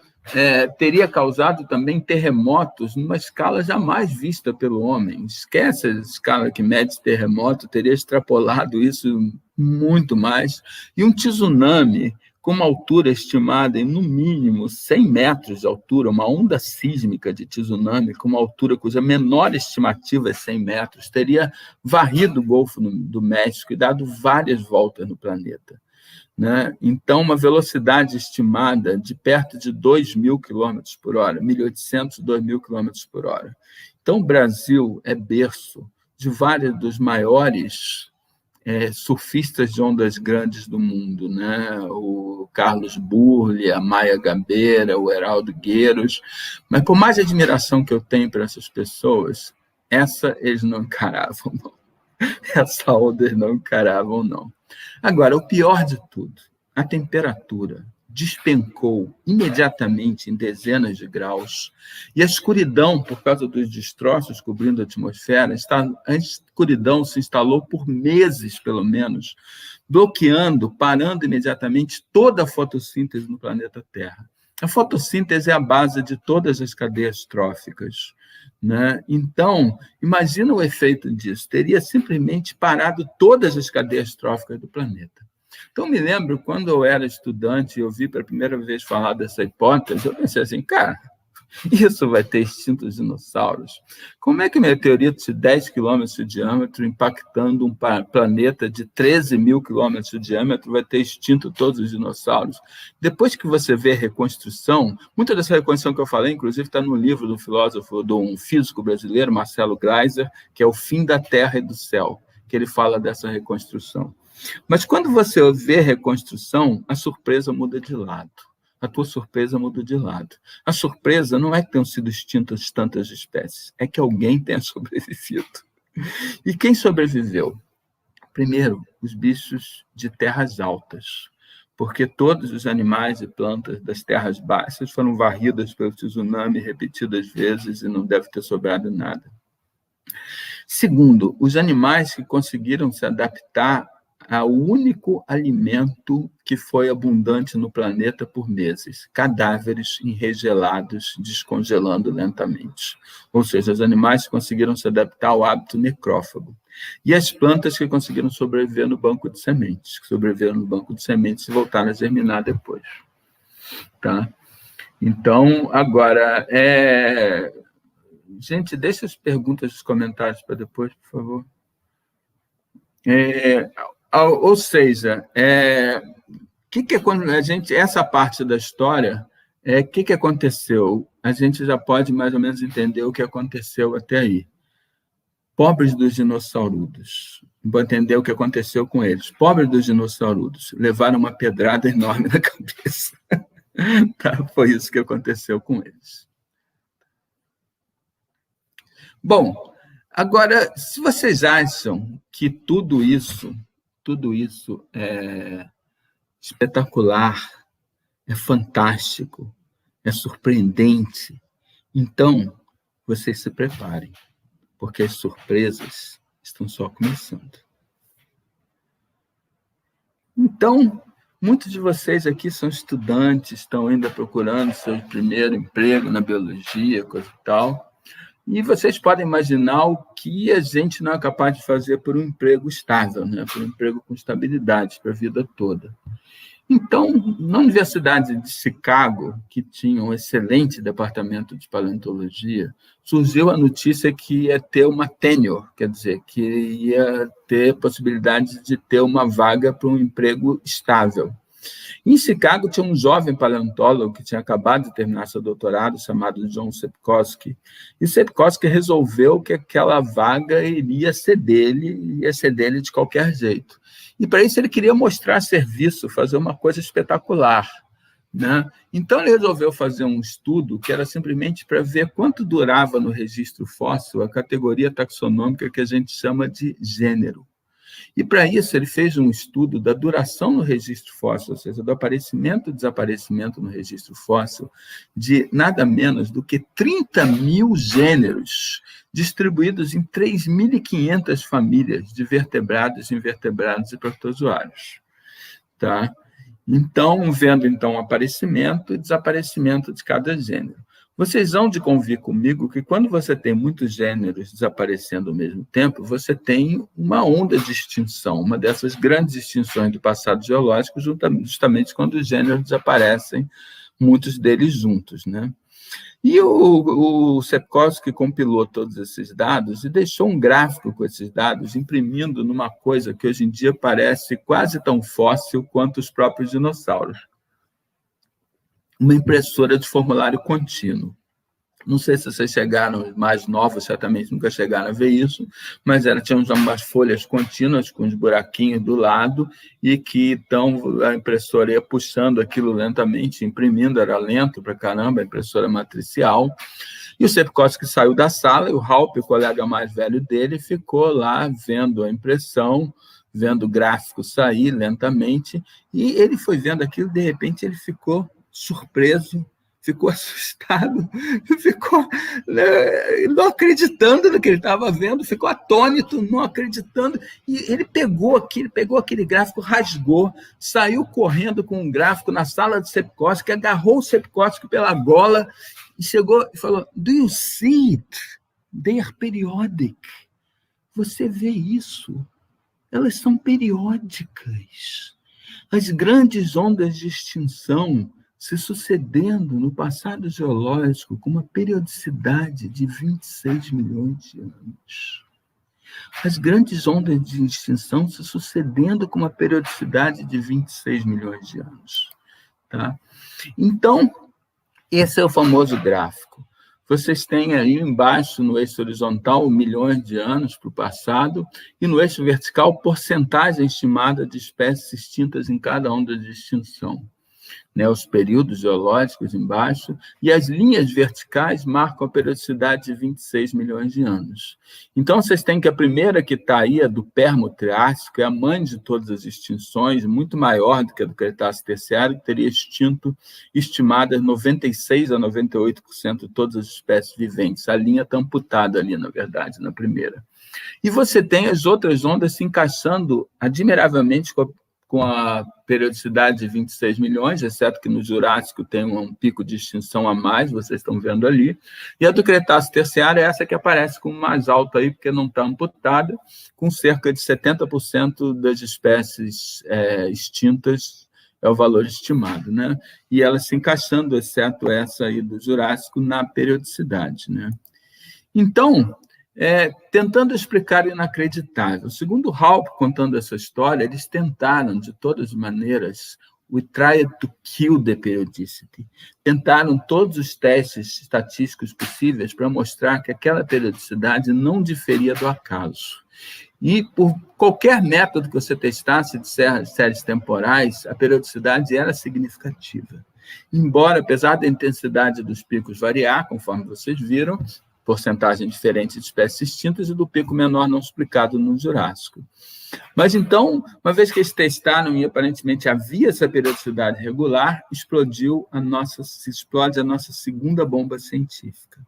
teria causado também terremotos numa escala jamais vista pelo homem. Esquece a escala que mede terremoto, teria extrapolado isso muito mais. E um tsunami com uma altura estimada em, no mínimo, 100 metros de altura, uma onda sísmica de tsunami com uma altura cuja menor estimativa é 100 metros, teria varrido o Golfo do México e dado várias voltas no planeta. Né? Então, uma velocidade estimada de perto de 2.000 km por hora, 1.800, 2.000 km por hora. Então, o Brasil é berço de vários dos maiores surfistas de ondas grandes do mundo, né? O Carlos Burle, a Maia Gabeira, o Heraldo Gueiros. Mas, por mais admiração que eu tenho para essas pessoas, essa eles não encaravam, não. Essa onda eles não encaravam, não. Agora, o pior de tudo, a temperatura despencou imediatamente em dezenas de graus e a escuridão, por causa dos destroços cobrindo a atmosfera, a escuridão se instalou por meses, pelo menos, bloqueando, parando imediatamente toda a fotossíntese no planeta Terra. A fotossíntese é a base de todas as cadeias tróficas, né? Então, imagina o efeito disso. Teria simplesmente parado todas as cadeias tróficas do planeta. Então, me lembro, quando eu era estudante e ouvi pela primeira vez falar dessa hipótese, eu pensei assim, cara, isso vai ter extinto os dinossauros? Como é que um meteorito de 10 quilômetros de diâmetro, impactando um planeta de 13 mil quilômetros de diâmetro, vai ter extinto todos os dinossauros? Depois que você vê a reconstrução, muita dessa reconstrução que eu falei, inclusive, está no livro do filósofo, de um físico brasileiro, Marcelo Gleiser, que é O Fim da Terra e do Céu, que ele fala dessa reconstrução. Mas quando você vê a reconstrução, a surpresa muda de lado. A tua surpresa muda de lado. A surpresa não é que tenham sido extintas tantas espécies, é que alguém tenha sobrevivido. E quem sobreviveu? Primeiro, os bichos de terras altas, porque todos os animais e plantas das terras baixas foram varridas pelo tsunami repetidas vezes e não deve ter sobrado nada. Segundo, os animais que conseguiram se adaptar ao único alimento que foi abundante no planeta por meses, cadáveres enregelados, descongelando lentamente. Ou seja, os animais que conseguiram se adaptar ao hábito necrófago. E as plantas que conseguiram sobreviver no banco de sementes, que sobreviveram no banco de sementes e voltaram a germinar depois. Tá? Então, agora, gente, deixa as perguntas, os comentários para depois, por favor. Ou seja, quando essa parte da história, que aconteceu? A gente já pode mais ou menos entender o que aconteceu até aí. Pobres dos dinossaurudos. Vou entender o que aconteceu com eles. Pobres dos dinossaurudos. Levaram uma pedrada enorme na cabeça. Tá? Foi isso que aconteceu com eles. Bom, agora, se vocês acham que tudo isso é espetacular, é fantástico, é surpreendente, então vocês se preparem, porque as surpresas estão só começando. Então, muitos de vocês aqui são estudantes, estão ainda procurando seu primeiro emprego na biologia, coisa e tal, e vocês podem imaginar o que a gente não é capaz de fazer por um emprego estável, né? Por um emprego com estabilidade para a vida toda. Então, na Universidade de Chicago, que tinha um excelente departamento de paleontologia, surgiu a notícia que ia ter uma tenure, quer dizer, que ia ter possibilidade de ter uma vaga para um emprego estável. Em Chicago tinha um jovem paleontólogo que tinha acabado de terminar seu doutorado, chamado John Sepkoski, e Sepkoski resolveu que aquela vaga iria ser dele de qualquer jeito. E, para isso, ele queria mostrar serviço, fazer uma coisa espetacular, né? Então, ele resolveu fazer um estudo que era simplesmente para ver quanto durava no registro fóssil a categoria taxonômica que a gente chama de gênero. E, para isso, ele fez um estudo da duração no registro fóssil, ou seja, do aparecimento e desaparecimento no registro fóssil, de nada menos do que 30 mil gêneros, distribuídos em 3.500 famílias de vertebrados, invertebrados e protozoários. Tá? Então, vendo o aparecimento e desaparecimento de cada gênero. Vocês vão de convir comigo que quando você tem muitos gêneros desaparecendo ao mesmo tempo, você tem uma onda de extinção, uma dessas grandes extinções do passado geológico, justamente quando os gêneros desaparecem, muitos deles juntos, né? E o Sepkoski compilou todos esses dados e deixou um gráfico com esses dados, imprimindo numa coisa que hoje em dia parece quase tão fóssil quanto os próprios dinossauros. Uma impressora de formulário contínuo. Não sei se vocês chegaram, mais novos certamente nunca chegaram a ver isso, mas tinha umas folhas contínuas com os buraquinhos do lado e que então a impressora ia puxando aquilo lentamente, imprimindo, era lento para caramba, a impressora matricial. E o Sepkoski saiu da sala e o Halpe, o colega mais velho dele, ficou lá vendo a impressão, vendo o gráfico sair lentamente, e ele foi vendo aquilo, de repente ele ficou surpreso, ficou assustado, ficou não acreditando no que ele estava vendo, ficou atônito, não acreditando, e ele pegou aquele gráfico, rasgou, saiu correndo com um gráfico na sala de Sepkoski, agarrou o Sepkoski pela gola e chegou e falou: "Do you see it? They are periodic." Você vê isso? Elas são periódicas. As grandes ondas de extinção se sucedendo no passado geológico com uma periodicidade de 26 milhões de anos. As grandes ondas de extinção se sucedendo com uma periodicidade de 26 milhões de anos. Tá? Então, esse é o famoso gráfico. Vocês têm aí embaixo, no eixo horizontal, milhões de anos para o passado, e no eixo vertical, porcentagem estimada de espécies extintas em cada onda de extinção. Né, os períodos geológicos embaixo, e as linhas verticais marcam a periodicidade de 26 milhões de anos. Então, vocês têm que a primeira que está aí, a do Permo-Triássico, é a mãe de todas as extinções, muito maior do que a do Cretáceo Terciário, que teria extinto, estimadas 96% a 98% de todas as espécies viventes. A linha está amputada ali, na verdade, na primeira. E você tem as outras ondas se encaixando admiravelmente com a periodicidade de 26 milhões, exceto que no Jurássico tem um pico de extinção a mais, vocês estão vendo ali, e a do Cretáceo Terciário é essa que aparece como mais alta aí, porque não está amputada, com cerca de 70% das espécies extintas é o valor estimado, né? E elas se encaixando, exceto essa aí do Jurássico, na periodicidade, né? Então, tentando explicar o inacreditável. Segundo Halpe, contando essa história, eles tentaram, de todas as maneiras, we tried to kill the periodicity. Tentaram todos os testes estatísticos possíveis para mostrar que aquela periodicidade não diferia do acaso. E, por qualquer método que você testasse de séries temporais, a periodicidade era significativa. Embora, apesar da intensidade dos picos variar, conforme vocês viram, porcentagem diferente de espécies extintas e do pico menor não explicado no Jurássico. Mas, então, uma vez que eles testaram e aparentemente havia essa periodicidade regular, explode a nossa segunda bomba científica.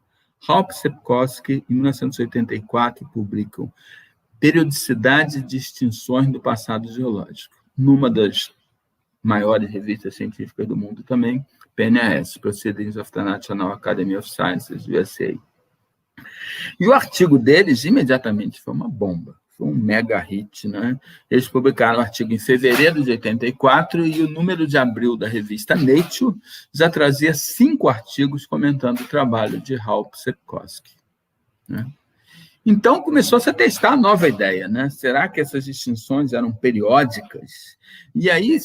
Halpe e Sepkoski, em 1984, publicam Periodicidade de Extinções do Passado Geológico, numa das maiores revistas científicas do mundo também, PNAS, Proceedings of the National Academy of Sciences, USA. E o artigo deles, imediatamente, foi uma bomba, foi um mega hit, né? Eles publicaram o artigo em fevereiro de 84 e o número de abril da revista Nature já trazia 5 artigos comentando o trabalho de Halpe e Sepkoski, né? Então, começou-se a testar a nova ideia, né? Será que essas extinções eram periódicas? E aí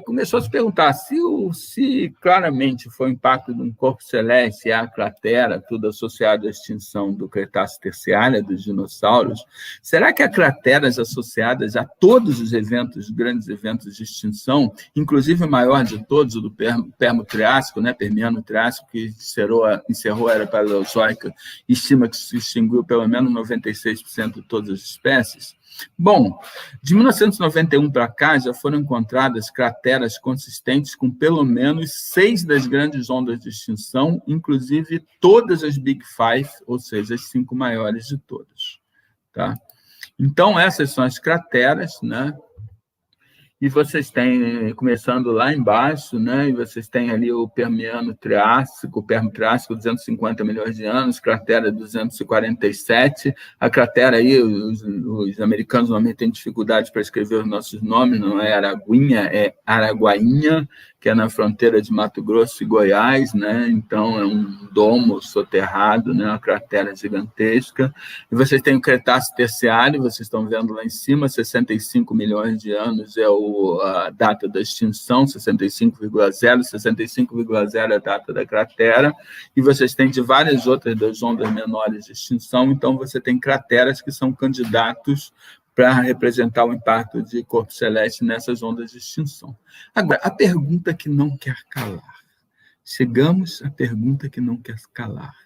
começou a se perguntar se claramente foi o impacto de um corpo celeste e a cratera, tudo associado à extinção do Cretáceo Terciário, dos dinossauros, será que há crateras associadas a todos os eventos, grandes eventos de extinção, inclusive o maior de todos, o do Permo-Triássico, né? Permiano-Triássico, que encerrou a Era Paleozoica, estima que se extinguiu pelo menos 96% de todas as espécies? Bom, de 1991 para cá, já foram encontradas crateras consistentes com pelo menos 6 das grandes ondas de extinção, inclusive todas as Big Five, ou seja, as 5 maiores de todas. Tá? Então, essas são as crateras, né? E vocês têm, começando lá embaixo, né? E vocês têm ali o Permiano-Triássico, o Permo-Triássico, 250 milhões de anos, cratera 247. A cratera aí, os americanos normalmente têm dificuldade para escrever os nossos nomes, não é Araguinha, é Araguainha, que é na fronteira de Mato Grosso e Goiás, né? Então, é um domo soterrado, né? Uma cratera gigantesca. E vocês têm o Cretáceo Terciário, vocês estão vendo lá em cima, 65 milhões de anos é a data da extinção, 65,0, 65,0 é a data da cratera, e vocês têm de várias outras das ondas menores de extinção, então você tem crateras que são candidatos para representar o impacto de corpo celeste nessas ondas de extinção. Agora, a pergunta que não quer calar. Chegamos à pergunta que não quer calar.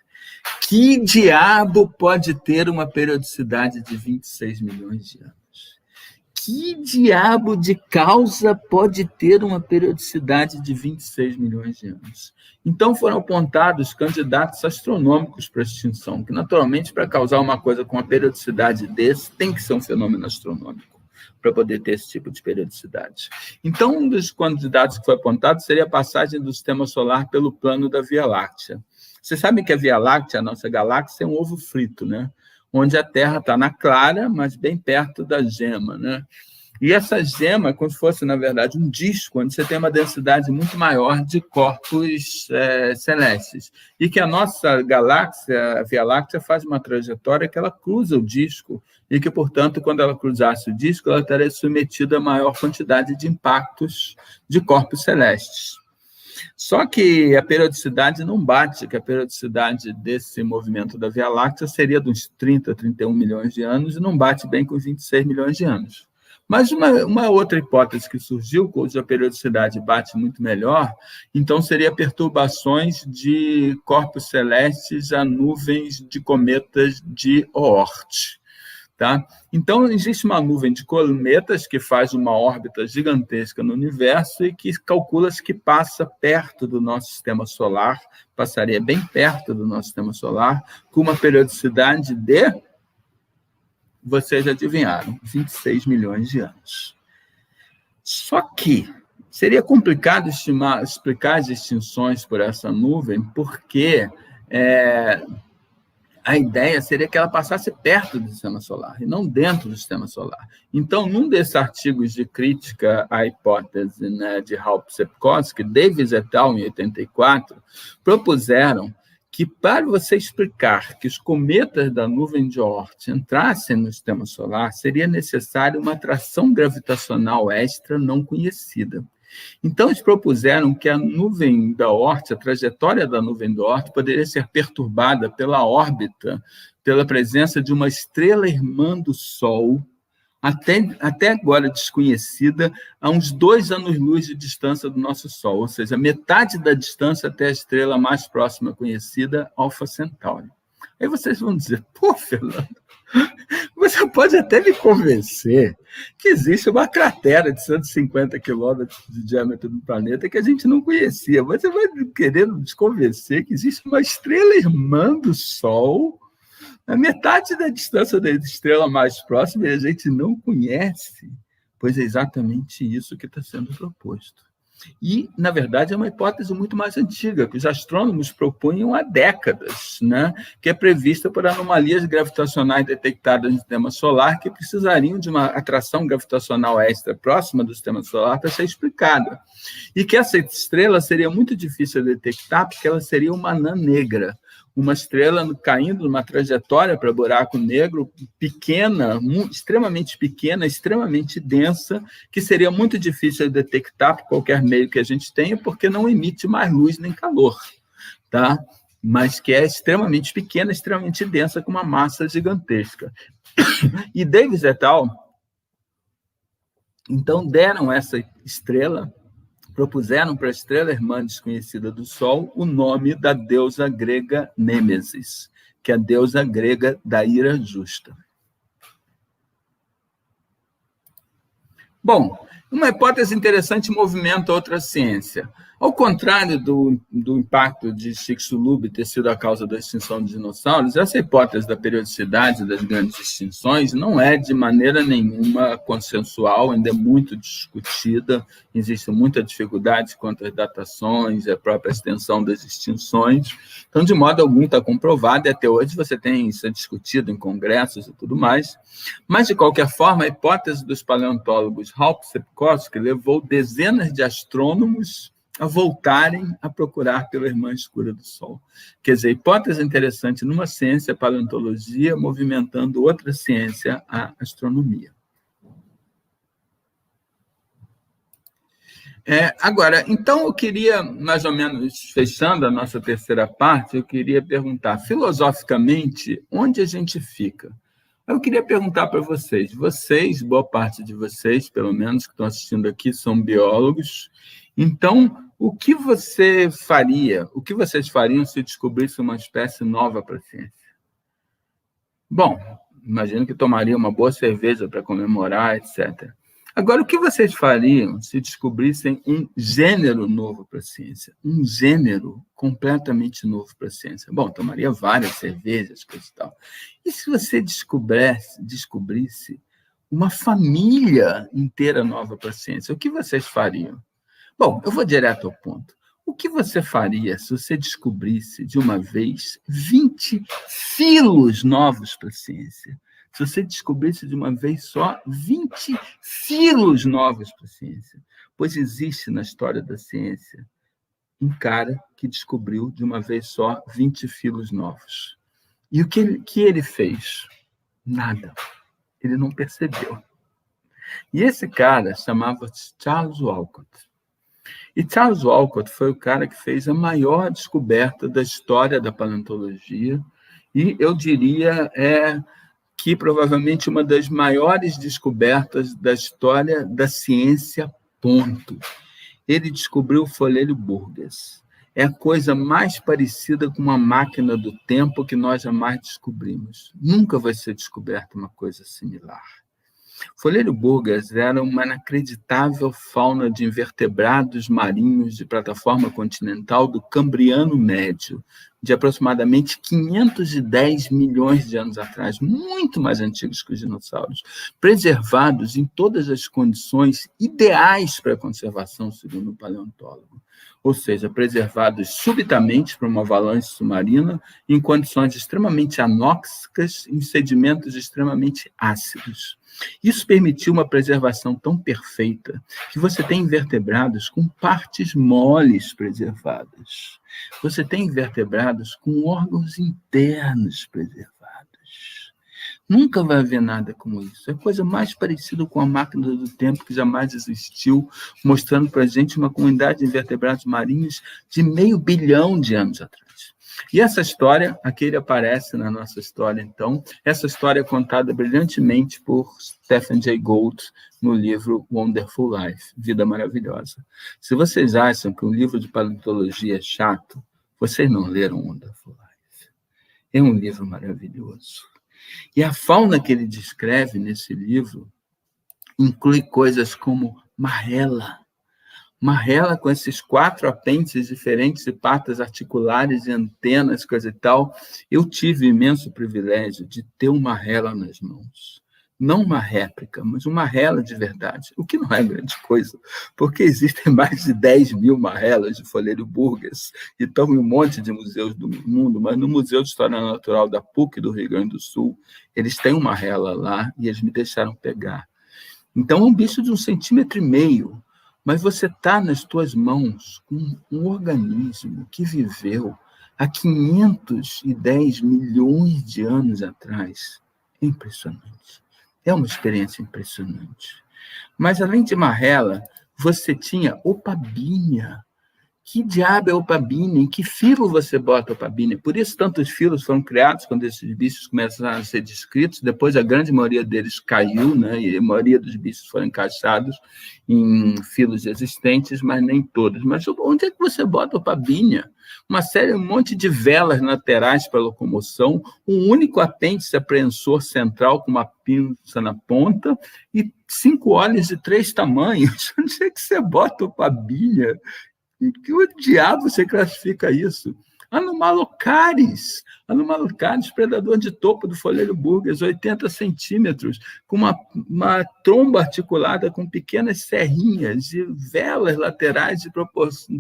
Que diabo pode ter uma periodicidade de 26 milhões de anos? Que diabo de causa pode ter uma periodicidade de 26 milhões de anos? Então, foram apontados candidatos astronômicos para a extinção, que, naturalmente, para causar uma coisa com uma periodicidade desse, tem que ser um fenômeno astronômico para poder ter esse tipo de periodicidade. Então, um dos candidatos que foi apontado seria a passagem do sistema solar pelo plano da Via Láctea. Vocês sabem que a Via Láctea, a nossa galáxia, é um ovo frito, né? Onde a Terra está na clara, mas bem perto da gema, né? E essa gema é como se fosse, na verdade, um disco, onde você tem uma densidade muito maior de corpos celestes. E que a nossa galáxia, a Via Láctea, faz uma trajetória que ela cruza o disco, e que, portanto, quando ela cruzasse o disco, ela estaria submetida a maior quantidade de impactos de corpos celestes. Só que a periodicidade não bate, que a periodicidade desse movimento da Via Láctea seria de uns 30, 31 milhões de anos, e não bate bem com 26 milhões de anos. Mas uma outra hipótese que surgiu, cuja periodicidade bate muito melhor, então seria perturbações de corpos celestes a nuvens de cometas de Oort. Tá? Então, existe uma nuvem de cometas que faz uma órbita gigantesca no universo e que calcula-se que passa perto do nosso sistema solar, passaria bem perto do nosso sistema solar, com uma periodicidade de, vocês adivinharam, 26 milhões de anos. Só que seria complicado explicar as extinções por essa nuvem, porque a ideia seria que ela passasse perto do sistema solar, e não dentro do sistema solar. Então, num desses artigos de crítica à hipótese, né, de Halpe e Sepkoski, Davis et al., em 84, propuseram que para você explicar que os cometas da nuvem de Oort entrassem no sistema solar, seria necessário uma atração gravitacional extra não conhecida. Então, eles propuseram que a nuvem da Oort, a trajetória da nuvem da Oort, poderia ser perturbada pela órbita, pela presença de uma estrela irmã do Sol, até agora desconhecida, a uns 2 anos-luz de distância do nosso Sol, ou seja, metade da distância até a estrela mais próxima conhecida, Alpha Centauri. Aí vocês vão dizer, pô, Fernando, você pode até me convencer que existe uma cratera de 150 quilômetros de diâmetro do planeta que a gente não conhecia. Você vai querer nos convencer que existe uma estrela irmã do Sol a metade da distância da estrela mais próxima e a gente não conhece, pois é exatamente isso que está sendo proposto. E, na verdade, é uma hipótese muito mais antiga, que os astrônomos propunham há décadas, né? Que é prevista por anomalias gravitacionais detectadas no sistema solar que precisariam de uma atração gravitacional extra próxima do sistema solar para ser explicada. E que essa estrela seria muito difícil de detectar porque ela seria uma anã negra, uma estrela caindo numa trajetória para buraco negro pequena, extremamente pequena, extremamente densa, que seria muito difícil de detectar por qualquer meio que a gente tenha, porque não emite mais luz nem calor, tá? Mas que é extremamente pequena, extremamente densa, com uma massa gigantesca. E Davis et al., então, deram essa estrela, propuseram para a estrela irmã desconhecida do Sol o nome da deusa grega Nêmesis, que é a deusa grega da ira justa. Bom, uma hipótese interessante movimenta outra ciência. Ao contrário do impacto de Chicxulub ter sido a causa da extinção dos dinossauros, essa hipótese da periodicidade das grandes extinções não é de maneira nenhuma consensual, ainda é muito discutida, existe muita dificuldade quanto às datações, a própria extensão das extinções. Então, de modo algum, está comprovado, e até hoje você tem isso discutido em congressos e tudo mais. Mas, de qualquer forma, a hipótese dos paleontólogos Haupt e Sepkoski levou dezenas de astrônomos a voltarem a procurar pela irmã escura do Sol. Quer dizer, hipótese interessante numa ciência, a paleontologia, movimentando outra ciência, a astronomia. Agora, então, eu queria, mais ou menos, fechando a nossa terceira parte, eu queria perguntar, filosoficamente, onde a gente fica? Eu queria perguntar para vocês, boa parte de vocês, pelo menos, que estão assistindo aqui, são biólogos. Então, o que vocês fariam se descobrisse uma espécie nova para a ciência? Bom, imagino que tomaria uma boa cerveja para comemorar, etc. Agora, o que vocês fariam se descobrissem um gênero novo para a ciência? Um gênero completamente novo para a ciência? Bom, tomaria várias cervejas, coisa e tal. E se você descobrisse uma família inteira nova para a ciência? O que vocês fariam? Bom, eu vou direto ao ponto. O que você faria se você descobrisse, de uma vez, 20 filos novos para a ciência? Se você descobrisse de uma vez só 20 filos novos para a ciência? Pois existe na história da ciência um cara que descobriu de uma vez só 20 filos novos. E o que ele fez? Nada. Ele não percebeu. E esse cara chamava-se Charles Walcott. E Charles Walcott foi o cara que fez a maior descoberta da história da paleontologia e, eu diria, que provavelmente uma das maiores descobertas da história da ciência, ponto. Ele descobriu o folhelho Burgess. É a coisa mais parecida com uma máquina do tempo que nós jamais descobrimos. Nunca vai ser descoberta uma coisa similar. O folhelho Burgess era uma inacreditável fauna de invertebrados marinhos de plataforma continental do Cambriano Médio, de aproximadamente 510 milhões de anos atrás, muito mais antigos que os dinossauros, preservados em todas as condições ideais para a conservação, segundo o paleontólogo. Ou seja, preservados subitamente por uma avalanche submarina em condições extremamente anóxicas, em sedimentos extremamente ácidos. Isso permitiu uma preservação tão perfeita que você tem invertebrados com partes moles preservadas. Você tem invertebrados com órgãos internos preservados. Nunca vai haver nada como isso. É a coisa mais parecida com a máquina do tempo que jamais existiu, mostrando para a gente uma comunidade de invertebrados marinhos de 500 milhões de anos atrás. E essa história, aqui ele aparece na nossa história, então, essa história é contada brilhantemente por Stephen Jay Gould no livro Wonderful Life, Vida Maravilhosa. Se vocês acham que um livro de paleontologia é chato, vocês não leram Wonderful Life. É um livro maravilhoso. E a fauna que ele descreve nesse livro inclui coisas como marrela. Marrela com esses 4 apêndices diferentes e patas articulares e antenas, coisa e tal. Eu tive o imenso privilégio de ter uma marrela nas mãos. Não uma réplica, mas uma marrela de verdade. O que não é grande coisa, porque existem mais de 10 mil marrelas de folheiro Burgess e estão em um monte de museus do mundo, mas no Museu de História Natural da PUC do Rio Grande do Sul, eles têm uma marrela lá e eles me deixaram pegar. Então, é um bicho de 1,5 centímetros, mas você está nas tuas mãos com um organismo que viveu há 510 milhões de anos atrás. É impressionante. É uma experiência impressionante. Mas, além de marrela, você tinha opabínia. Que diabo é opabínia? Em que filo você bota opabínia? Por isso, tantos filos foram criados quando esses bichos começaram a ser descritos. Depois, a grande maioria deles caiu, né? E a maioria dos bichos foram encaixados em filos existentes, mas nem todos. Mas onde é que você bota opabínia? Um monte de velas laterais para locomoção, um único apêndice apreensor central com uma pinça na ponta e 5 olhos de 3 tamanhos. Onde é que você bota opabínia? Que o diabo você classifica isso? Anomalocaris, predador de topo do folheiro Burgess, 80 centímetros, com uma tromba articulada com pequenas serrinhas e velas laterais de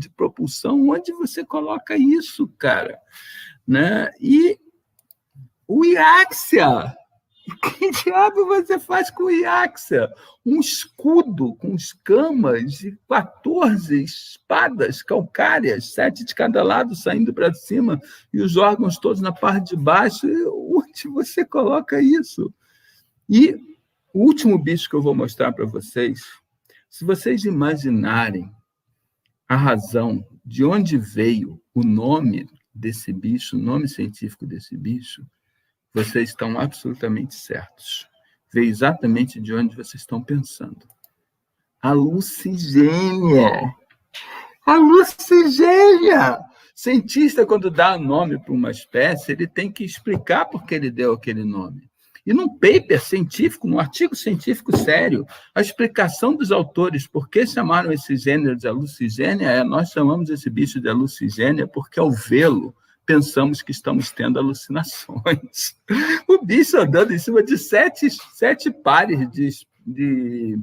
propulsão. Onde você coloca isso, cara? Né? E o Iaxia. Que diabo você faz com o Iaxia? Um escudo com escamas e 14 espadas calcárias, 7 de cada lado saindo para cima, e os órgãos todos na parte de baixo. Onde você coloca isso? E o último bicho que eu vou mostrar para vocês, se vocês imaginarem a razão de onde veio o nome desse bicho, o nome científico desse bicho, vocês estão absolutamente certos. Veio exatamente de onde vocês estão pensando. A lucigênia. A lucigênia! Cientista, quando dá nome para uma espécie, ele tem que explicar por que ele deu aquele nome. E num paper científico, num artigo científico sério, a explicação dos autores por que chamaram esse gênero de alucigênia nós chamamos esse bicho de alucigênia porque, ao vê-lo, pensamos que estamos tendo alucinações. O bicho andando em cima de 7 pares de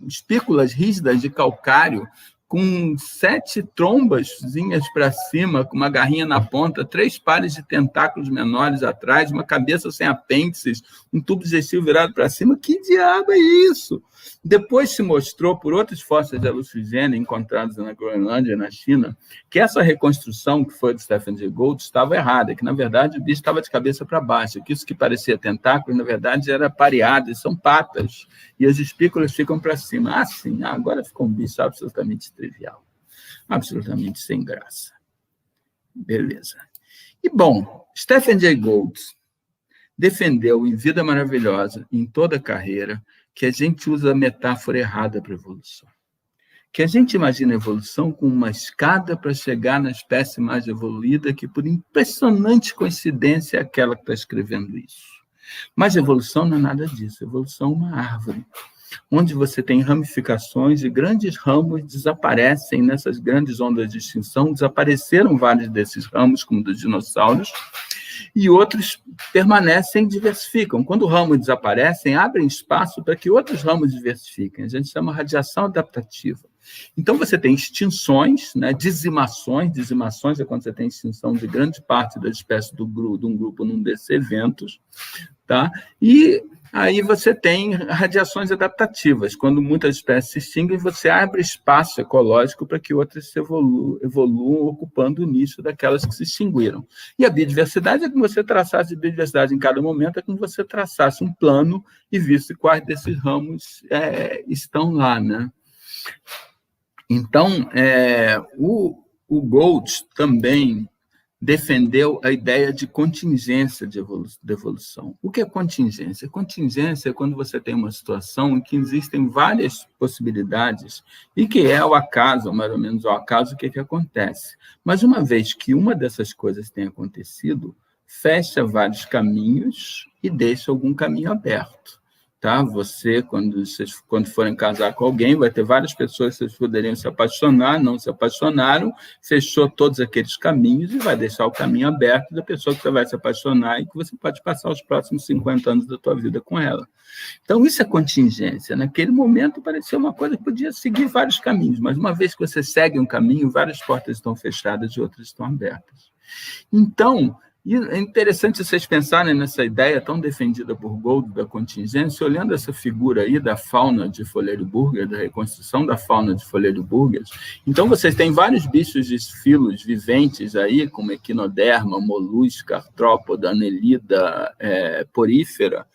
espículas rígidas de calcário, com 7 trombazinhas para cima, com uma garrinha na ponta, 3 pares de tentáculos menores atrás, uma cabeça sem apêndices, um tubo digestivo virado para cima. Que diabo é isso? Depois se mostrou, por outros fósseis de alucigênia encontrados na Groenlândia e na China, que essa reconstrução que foi do Stephen Jay Gould estava errada, que, na verdade, o bicho estava de cabeça para baixo, que isso que parecia tentáculo, na verdade, era pareado, são patas, e as espículas ficam para cima. Sim, agora ficou um bicho absolutamente trivial, absolutamente sem graça. Beleza. E, bom, Stephen Jay Gould defendeu em Vida Maravilhosa, em toda a carreira, que a gente usa a metáfora errada para a evolução. Que a gente imagina a evolução como uma escada para chegar na espécie mais evoluída, que, por impressionante coincidência, é aquela que está escrevendo isso. Mas a evolução não é nada disso. A evolução é uma árvore, onde você tem ramificações e grandes ramos desaparecem nessas grandes ondas de extinção. Desapareceram vários desses ramos, como dos dinossauros, e outros permanecem e diversificam. Quando os ramos desaparecem, abrem espaço para que outros ramos diversifiquem. A gente chama radiação adaptativa. Então, você tem extinções, né, dizimações. Dizimações é quando você tem extinção de grande parte da espécie de um grupo num desses eventos. Tá? E Aí você tem radiações adaptativas. Quando muitas espécies se extinguem, você abre espaço ecológico para que outras se evoluam ocupando o nicho daquelas que se extinguiram. E a biodiversidade é como você traçasse a biodiversidade em cada momento, é como você traçasse um plano e visse quais desses ramos estão lá, né? Então, o Gold também defendeu a ideia de contingência de evolução. O que é contingência? Contingência é quando você tem uma situação em que existem várias possibilidades e que é o acaso, mais ou menos o acaso, o que acontece. Mas uma vez que uma dessas coisas tem acontecido, fecha vários caminhos e deixa algum caminho aberto. Tá? Você, quando forem casar com alguém, vai ter várias pessoas que vocês poderiam se apaixonar, não se apaixonaram, fechou todos aqueles caminhos e vai deixar o caminho aberto da pessoa que você vai se apaixonar e que você pode passar os próximos 50 anos da tua vida com ela. Então, isso é contingência. Naquele momento, parecia uma coisa que podia seguir vários caminhos, mas uma vez que você segue um caminho, várias portas estão fechadas e outras estão abertas. Então, e é interessante vocês pensarem nessa ideia tão defendida por Gold da contingência, olhando essa figura aí da fauna de Folha-de-Burger, da reconstrução da fauna de Folha-de-Burger. Então, vocês têm vários bichos de filos viventes aí, como equinoderma, molusca, artrópoda, anelida, porífera,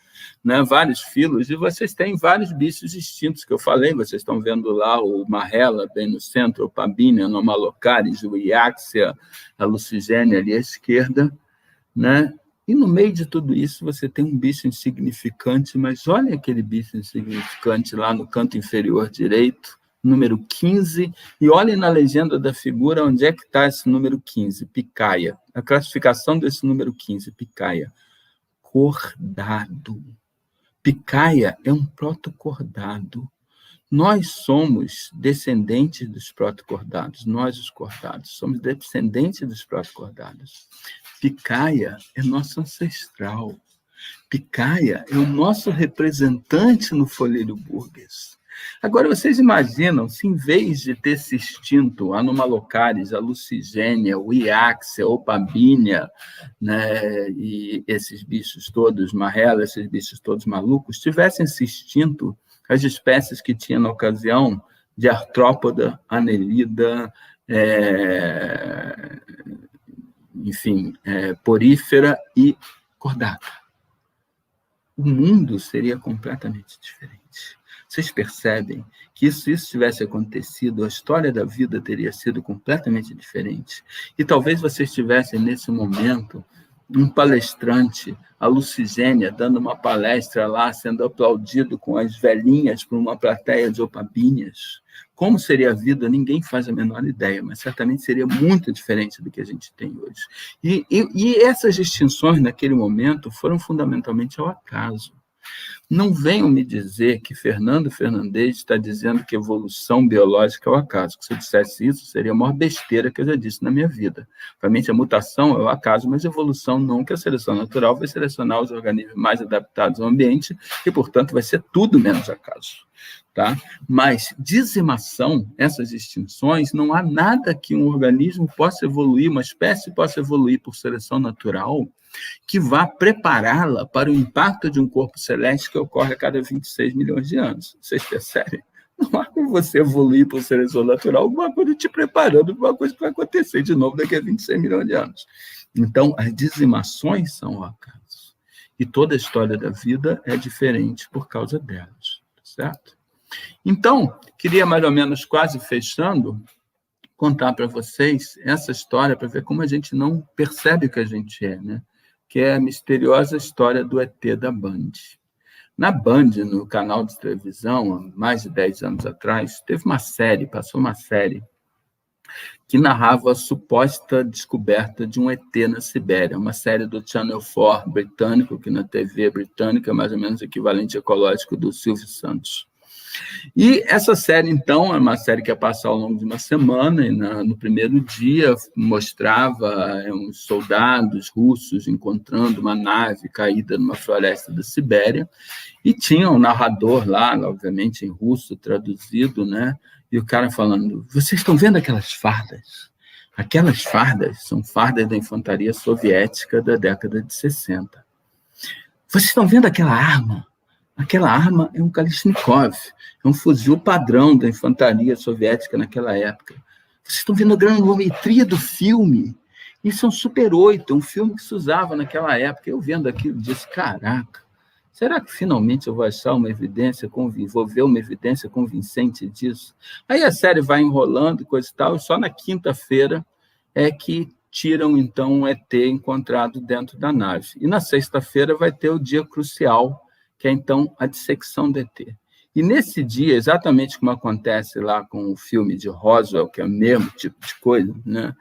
né, vários filos, e vocês têm vários bichos distintos que eu falei, vocês estão vendo lá o marrela bem no centro, o pabinia, anomalocaris, o iaxia, a lucigênia ali à esquerda, né? E no meio de tudo isso você tem um bicho insignificante, mas olha aquele bicho insignificante lá no canto inferior direito, número 15, e olhem na legenda da figura onde é que está esse número 15, picaia. A classificação desse número 15, picaia. Cordado. Picaia é um protocordado. Nós somos descendentes dos protocordados, nós os cordados, somos descendentes dos protocordados. Picaia é nosso ancestral. Picaia é o nosso representante no Folha-de-Burger. Agora, vocês imaginam se, em vez de ter se extinto a Anomalocaris, a Lucigênia, o Iaxia, o Pabinia, né, e esses bichos todos, marrela, esses bichos todos malucos, tivessem se extinto as espécies que tinha na ocasião de artrópoda, anelida, porífera e cordata. O mundo seria completamente diferente. Vocês percebem que se isso tivesse acontecido, a história da vida teria sido completamente diferente. E talvez vocês tivessem, nesse momento, um palestrante, a Lucigênia, dando uma palestra lá, sendo aplaudido com as velhinhas por uma plateia de opabíneas. Como seria a vida, ninguém faz a menor ideia, mas certamente seria muito diferente do que a gente tem hoje. E essas distinções, naquele momento, foram fundamentalmente ao acaso. Não venham me dizer que Fernando Fernandes está dizendo que evolução biológica é o acaso. Se eu dissesse isso, seria a maior besteira que eu já disse na minha vida. Realmente, a mutação é o acaso, mas a evolução não, que a seleção natural vai selecionar os organismos mais adaptados ao ambiente e, portanto, vai ser tudo menos acaso. Tá? Mas dizimação, essas extinções, não há nada que um organismo possa evoluir, uma espécie possa evoluir por seleção natural, que vá prepará-la para o impacto de um corpo celeste que ocorre a cada 26 milhões de anos. Vocês percebem? Não há como você evoluir por seleção natural alguma coisa te preparando para uma coisa que vai acontecer de novo daqui a 26 milhões de anos. Então, as dizimações são o acaso. E toda a história da vida é diferente por causa delas. Certo? Então, queria mais ou menos, quase fechando, contar para vocês essa história para ver como a gente não percebe o que a gente é, né? Que é a misteriosa história do ET da Band. Na Band, no canal de televisão, há mais de 10 anos atrás, passou uma série que narrava a suposta descoberta de um ET na Sibéria, uma série do Channel 4 britânico, que na TV britânica é mais ou menos o equivalente ecológico do Silvio Santos. E essa série, então, é uma série que ia passar ao longo de uma semana, e no primeiro dia mostrava uns soldados russos encontrando uma nave caída numa floresta da Sibéria, e tinha um narrador lá, obviamente em russo, traduzido, né? E o cara falando, vocês estão vendo aquelas fardas? Aquelas fardas são fardas da infantaria soviética da década de 60. Vocês estão vendo aquela arma? Aquela arma é um Kalashnikov, é um fuzil padrão da infantaria soviética naquela época. Vocês estão vendo a granulometria do filme? Isso é um Super 8, um filme que se usava naquela época. Eu vendo aquilo, disse, caraca, será que finalmente eu vou achar uma evidência, vou ver uma evidência convincente disso? Aí a série vai enrolando, coisa e tal, e só na quinta-feira é que tiram, então, um ET encontrado dentro da nave. E na sexta-feira vai ter o dia crucial, que é, então, a dissecção do ET. E nesse dia, exatamente como acontece lá com o filme de Roswell, que é o mesmo tipo de coisa, né?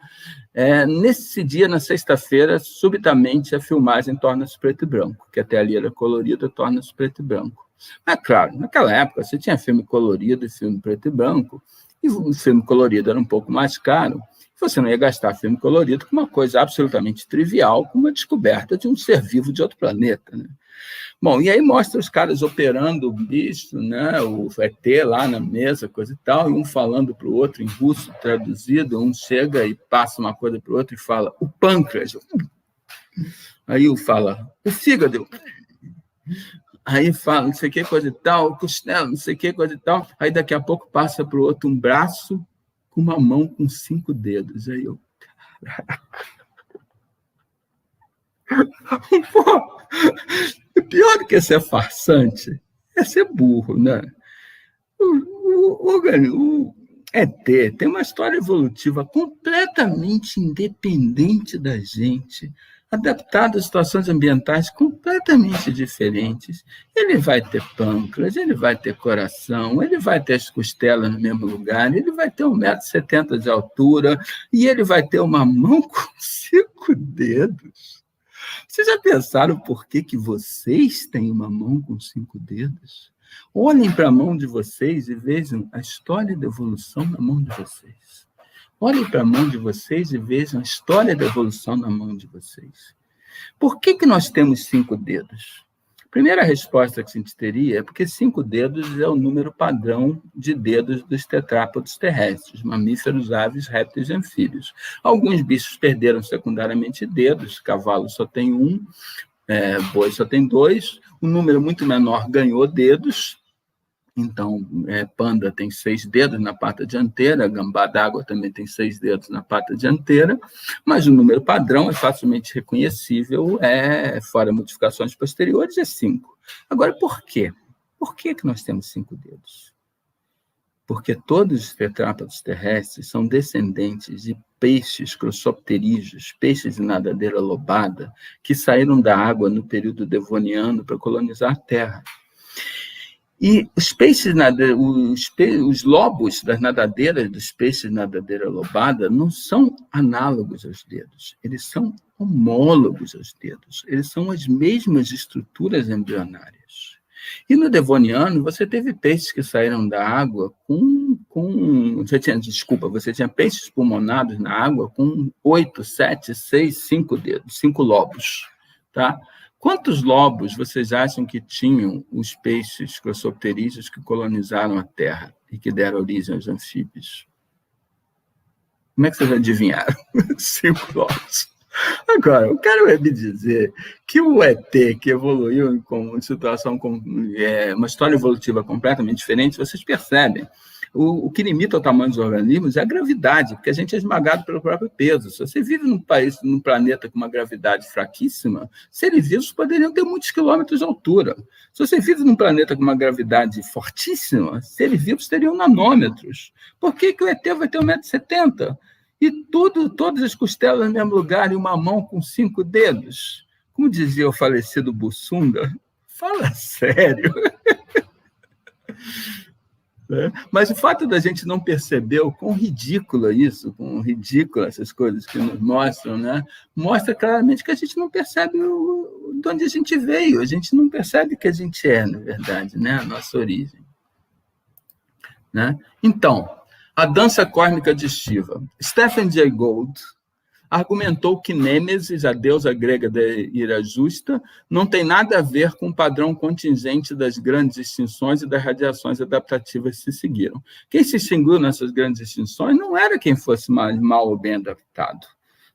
Nesse dia, na sexta-feira, subitamente a filmagem torna-se preto e branco, que até ali era colorida, torna-se preto e branco. Mas, claro, naquela época você tinha filme colorido e filme preto e branco, e o filme colorido era um pouco mais caro, você não ia gastar filme colorido com uma coisa absolutamente trivial, como a descoberta de um ser vivo de outro planeta, né? Bom, e aí mostra os caras operando o bicho, né, o ET lá na mesa, coisa e tal, e um falando para o outro em russo, traduzido, um chega e passa uma coisa para o outro e fala, o pâncreas. Aí um fala, o fígado. Aí fala, não sei o que, coisa e tal, o costela, não sei o que, coisa e tal. Aí daqui a pouco passa para o outro um braço com uma mão com 5 dedos. Aí eu, caraca. Pô, pior do que ser farsante é ser burro, né? O ET tem uma história evolutiva completamente independente da gente, adaptado a situações ambientais completamente diferentes. Ele vai ter pâncreas, ele vai ter coração, ele vai ter as costelas no mesmo lugar, ele vai ter 1,70 m de altura e ele vai ter uma mão com 5 dedos. Vocês já pensaram por que vocês têm uma mão com 5 dedos? Olhem para a mão de vocês e vejam a história da evolução na mão de vocês. Olhem para a mão de vocês e vejam a história da evolução na mão de vocês. Por que nós temos 5 dedos? A primeira resposta que a gente teria é porque 5 dedos é o número padrão de dedos dos tetrápodes terrestres, mamíferos, aves, répteis e anfíbios. Alguns bichos perderam secundariamente dedos, cavalo só tem 1, boi só tem 2, um número muito menor ganhou dedos, então panda tem 6 dedos na pata dianteira, gambá d'água também tem 6 dedos na pata dianteira, mas o número padrão é facilmente reconhecível, fora modificações posteriores, é 5. Agora, por quê? Por que nós temos 5 dedos? Porque todos os tetrápodes terrestres são descendentes de peixes crossopterígeos, peixes de nadadeira lobada, que saíram da água no período devoniano para colonizar a Terra. E os peixes, os lobos das nadadeiras dos peixes de nadadeira lobada não são análogos aos dedos, eles são homólogos aos dedos, eles são as mesmas estruturas embrionárias. E no devoniano, você teve peixes que saíram da água você tinha peixes pulmonados na água com 8, 7, 6, 5 dedos, 5 lobos, tá? Quantos lobos vocês acham que tinham os peixes crossopterígeos que colonizaram a Terra e que deram origem aos anfíbios? Como é que vocês adivinharam? 5 lobos. Agora, eu quero me dizer que o ET, que evoluiu com uma situação com uma história evolutiva completamente diferente, vocês percebem. O que limita o tamanho dos organismos é a gravidade, porque a gente é esmagado pelo próprio peso. Se você vive num planeta com uma gravidade fraquíssima, seres vivos poderiam ter muitos quilômetros de altura. Se você vive num planeta com uma gravidade fortíssima, seres vivos teriam nanômetros. Por que o ET vai ter 1,70 m? E todas as costelas no mesmo lugar e uma mão com 5 dedos? Como dizia o falecido Bussunda, fala sério. Mas o fato da gente não perceber o quão ridículo é isso, quão ridículo essas coisas que nos mostram, né? Mostra claramente que a gente não percebe de onde a gente veio, a gente não percebe que a gente é, na verdade, né? A nossa origem. Né? Então, a dança cósmica de Shiva. Stephen Jay Gould argumentou que Nêmesis, a deusa grega da ira justa, não tem nada a ver com o padrão contingente das grandes extinções e das radiações adaptativas que se seguiram. Quem se extinguiu nessas grandes extinções não era quem fosse mal ou bem adaptado.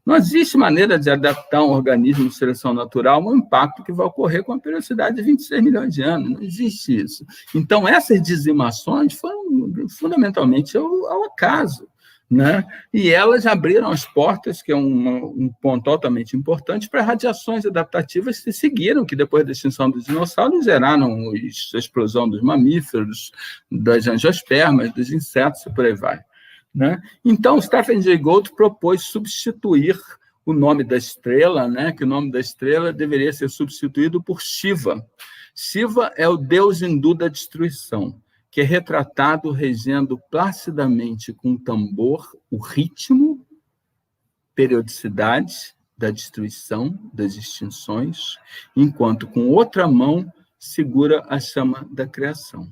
Não existe maneira de adaptar um organismo de seleção natural ao impacto que vai ocorrer com a periodicidade de 26 milhões de anos. Não existe isso. Então, essas dizimações foram fundamentalmente ao acaso, né? E elas abriram as portas, que é um ponto altamente importante, para radiações adaptativas que seguiram, que depois da extinção dos dinossauros geraram a explosão dos mamíferos, das angiospermas, dos insetos e por aí vai, né? Então, Stephen Jay Gould propôs substituir o nome da estrela, né? Que o nome da estrela deveria ser substituído por Shiva. Shiva é o deus hindu da destruição, que é retratado regendo placidamente com um tambor o ritmo, periodicidade da destruição, das extinções, enquanto com outra mão segura a chama da criação.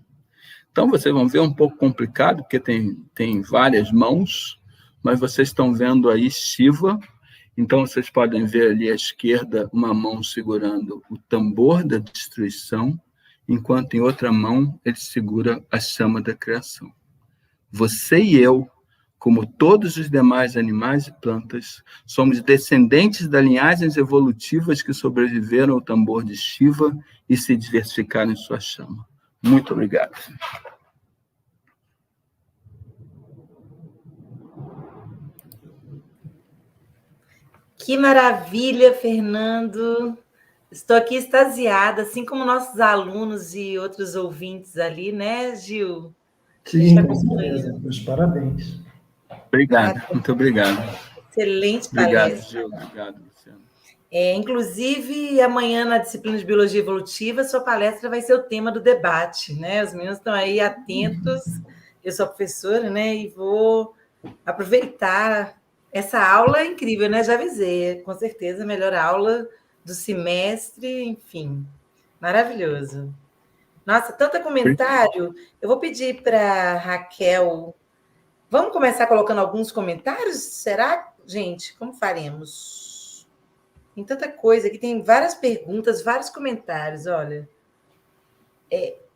Então, vocês vão ver um pouco complicado, porque tem várias mãos, mas vocês estão vendo aí Shiva. Então, vocês podem ver ali à esquerda uma mão segurando o tambor da destruição, enquanto em outra mão ele segura a chama da criação. Você e eu, como todos os demais animais e plantas, somos descendentes das linhagens evolutivas que sobreviveram ao tambor de Shiva e se diversificaram em sua chama. Muito obrigado.
Que maravilha, Fernando. Estou aqui extasiada, assim como nossos alunos e outros ouvintes ali, né, Gil?
Sim, com certeza. Meus parabéns.
Obrigado, muito obrigado.
Excelente
palestra.
Obrigado,
Gil. Obrigado, Luciano.
Inclusive, amanhã, na disciplina de Biologia Evolutiva, sua palestra vai ser o tema do debate, né? Os meninos estão aí atentos. Eu sou professora, né? E vou aproveitar essa aula incrível, né? Já avisei, com certeza, a melhor aula do semestre, enfim, maravilhoso. Nossa, tanto comentário. Eu vou pedir para Raquel. Vamos começar colocando alguns comentários? Será, gente? Como faremos? Tem tanta coisa aqui, tem várias perguntas, vários comentários, olha.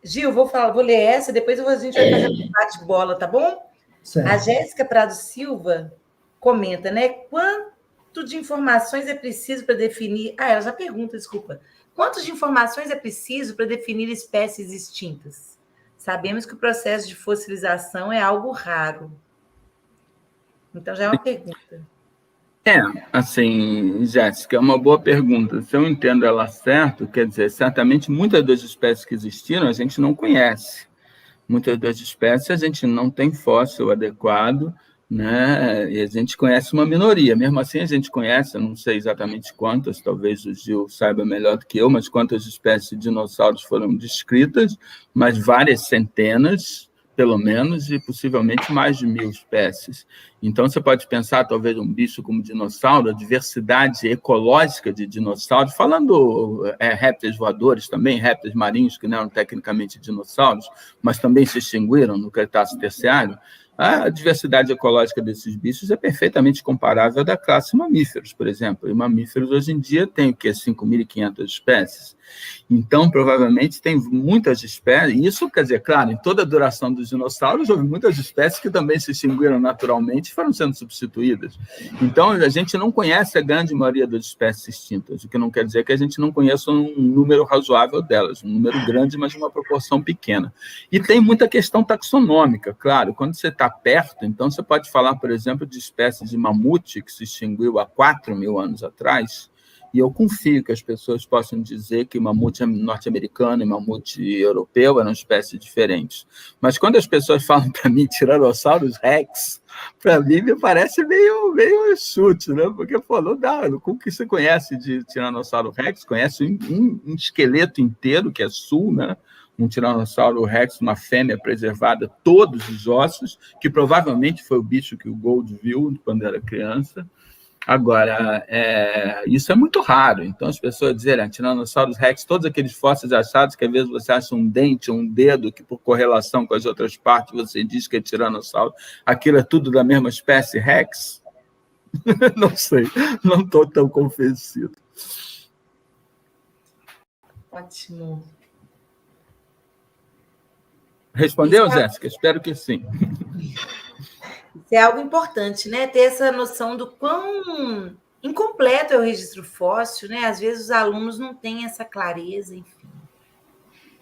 Gil, vou ler essa, depois a gente vai fazer um bate-bola, tá bom?
Certo.
A Jéssica Prado Silva comenta, né? Quanto de informações é preciso para definir... ela já pergunta, desculpa. Quanto de informações é preciso para definir espécies extintas? Sabemos que o processo de fossilização é algo raro. Então, já é uma pergunta.
Assim, Jéssica, é uma boa pergunta. Se eu entendo ela certo, quer dizer, certamente muitas das espécies que existiram a gente não conhece. Muitas das espécies a gente não tem fóssil adequado, né? E a gente conhece uma minoria. Mesmo assim, a gente conhece, eu não sei exatamente quantas, talvez o Gil saiba melhor do que eu, mas quantas espécies de dinossauros foram descritas, mas várias centenas, pelo menos, e possivelmente mais de 1.000 espécies. Então, você pode pensar, talvez, um bicho como dinossauro, a diversidade ecológica de dinossauros, falando répteis voadores também, répteis marinhos, que não eram tecnicamente dinossauros, mas também se extinguiram no Cretáceo Terciário. A diversidade ecológica desses bichos é perfeitamente comparável à da classe mamíferos, por exemplo. E mamíferos, hoje em dia, tem o quê? 5.500 espécies. Então, provavelmente, tem muitas espécies. Isso, quer dizer, claro, em toda a duração dos dinossauros, houve muitas espécies que também se extinguiram naturalmente e foram sendo substituídas. Então, a gente não conhece a grande maioria das espécies extintas, o que não quer dizer que a gente não conheça um número razoável delas, um número grande, mas de uma proporção pequena. E tem muita questão taxonômica, claro. Quando você está perto, então você pode falar, por exemplo, de espécies de mamute que se extinguiu há 4.000 anos atrás, e eu confio que as pessoas possam dizer que mamute norte-americano e mamute europeu eram espécies diferentes. Mas quando as pessoas falam para mim Tyrannosaurus rex, para mim me parece meio chute, né? Porque, não dá. Como que você conhece de Tiranossauro rex? Conhece um esqueleto inteiro, que é sul, né? Um Tiranossauro rex, uma fêmea preservada, todos os ossos, que provavelmente foi o bicho que o Gould viu quando era criança. Agora, isso é muito raro. Então, as pessoas dizerem, Tiranossauro rex, todos aqueles fósseis achados, que às vezes você acha um dente, um dedo, que por correlação com as outras partes você diz que é Tiranossauro, aquilo é tudo da mesma espécie rex? Não sei, não estou tão convencido.
Ótimo.
Respondeu, Jéssica? Espero que sim.
Isso é algo importante, né? Ter essa noção do quão incompleto é o registro fóssil, né? Às vezes os alunos não têm essa clareza, enfim,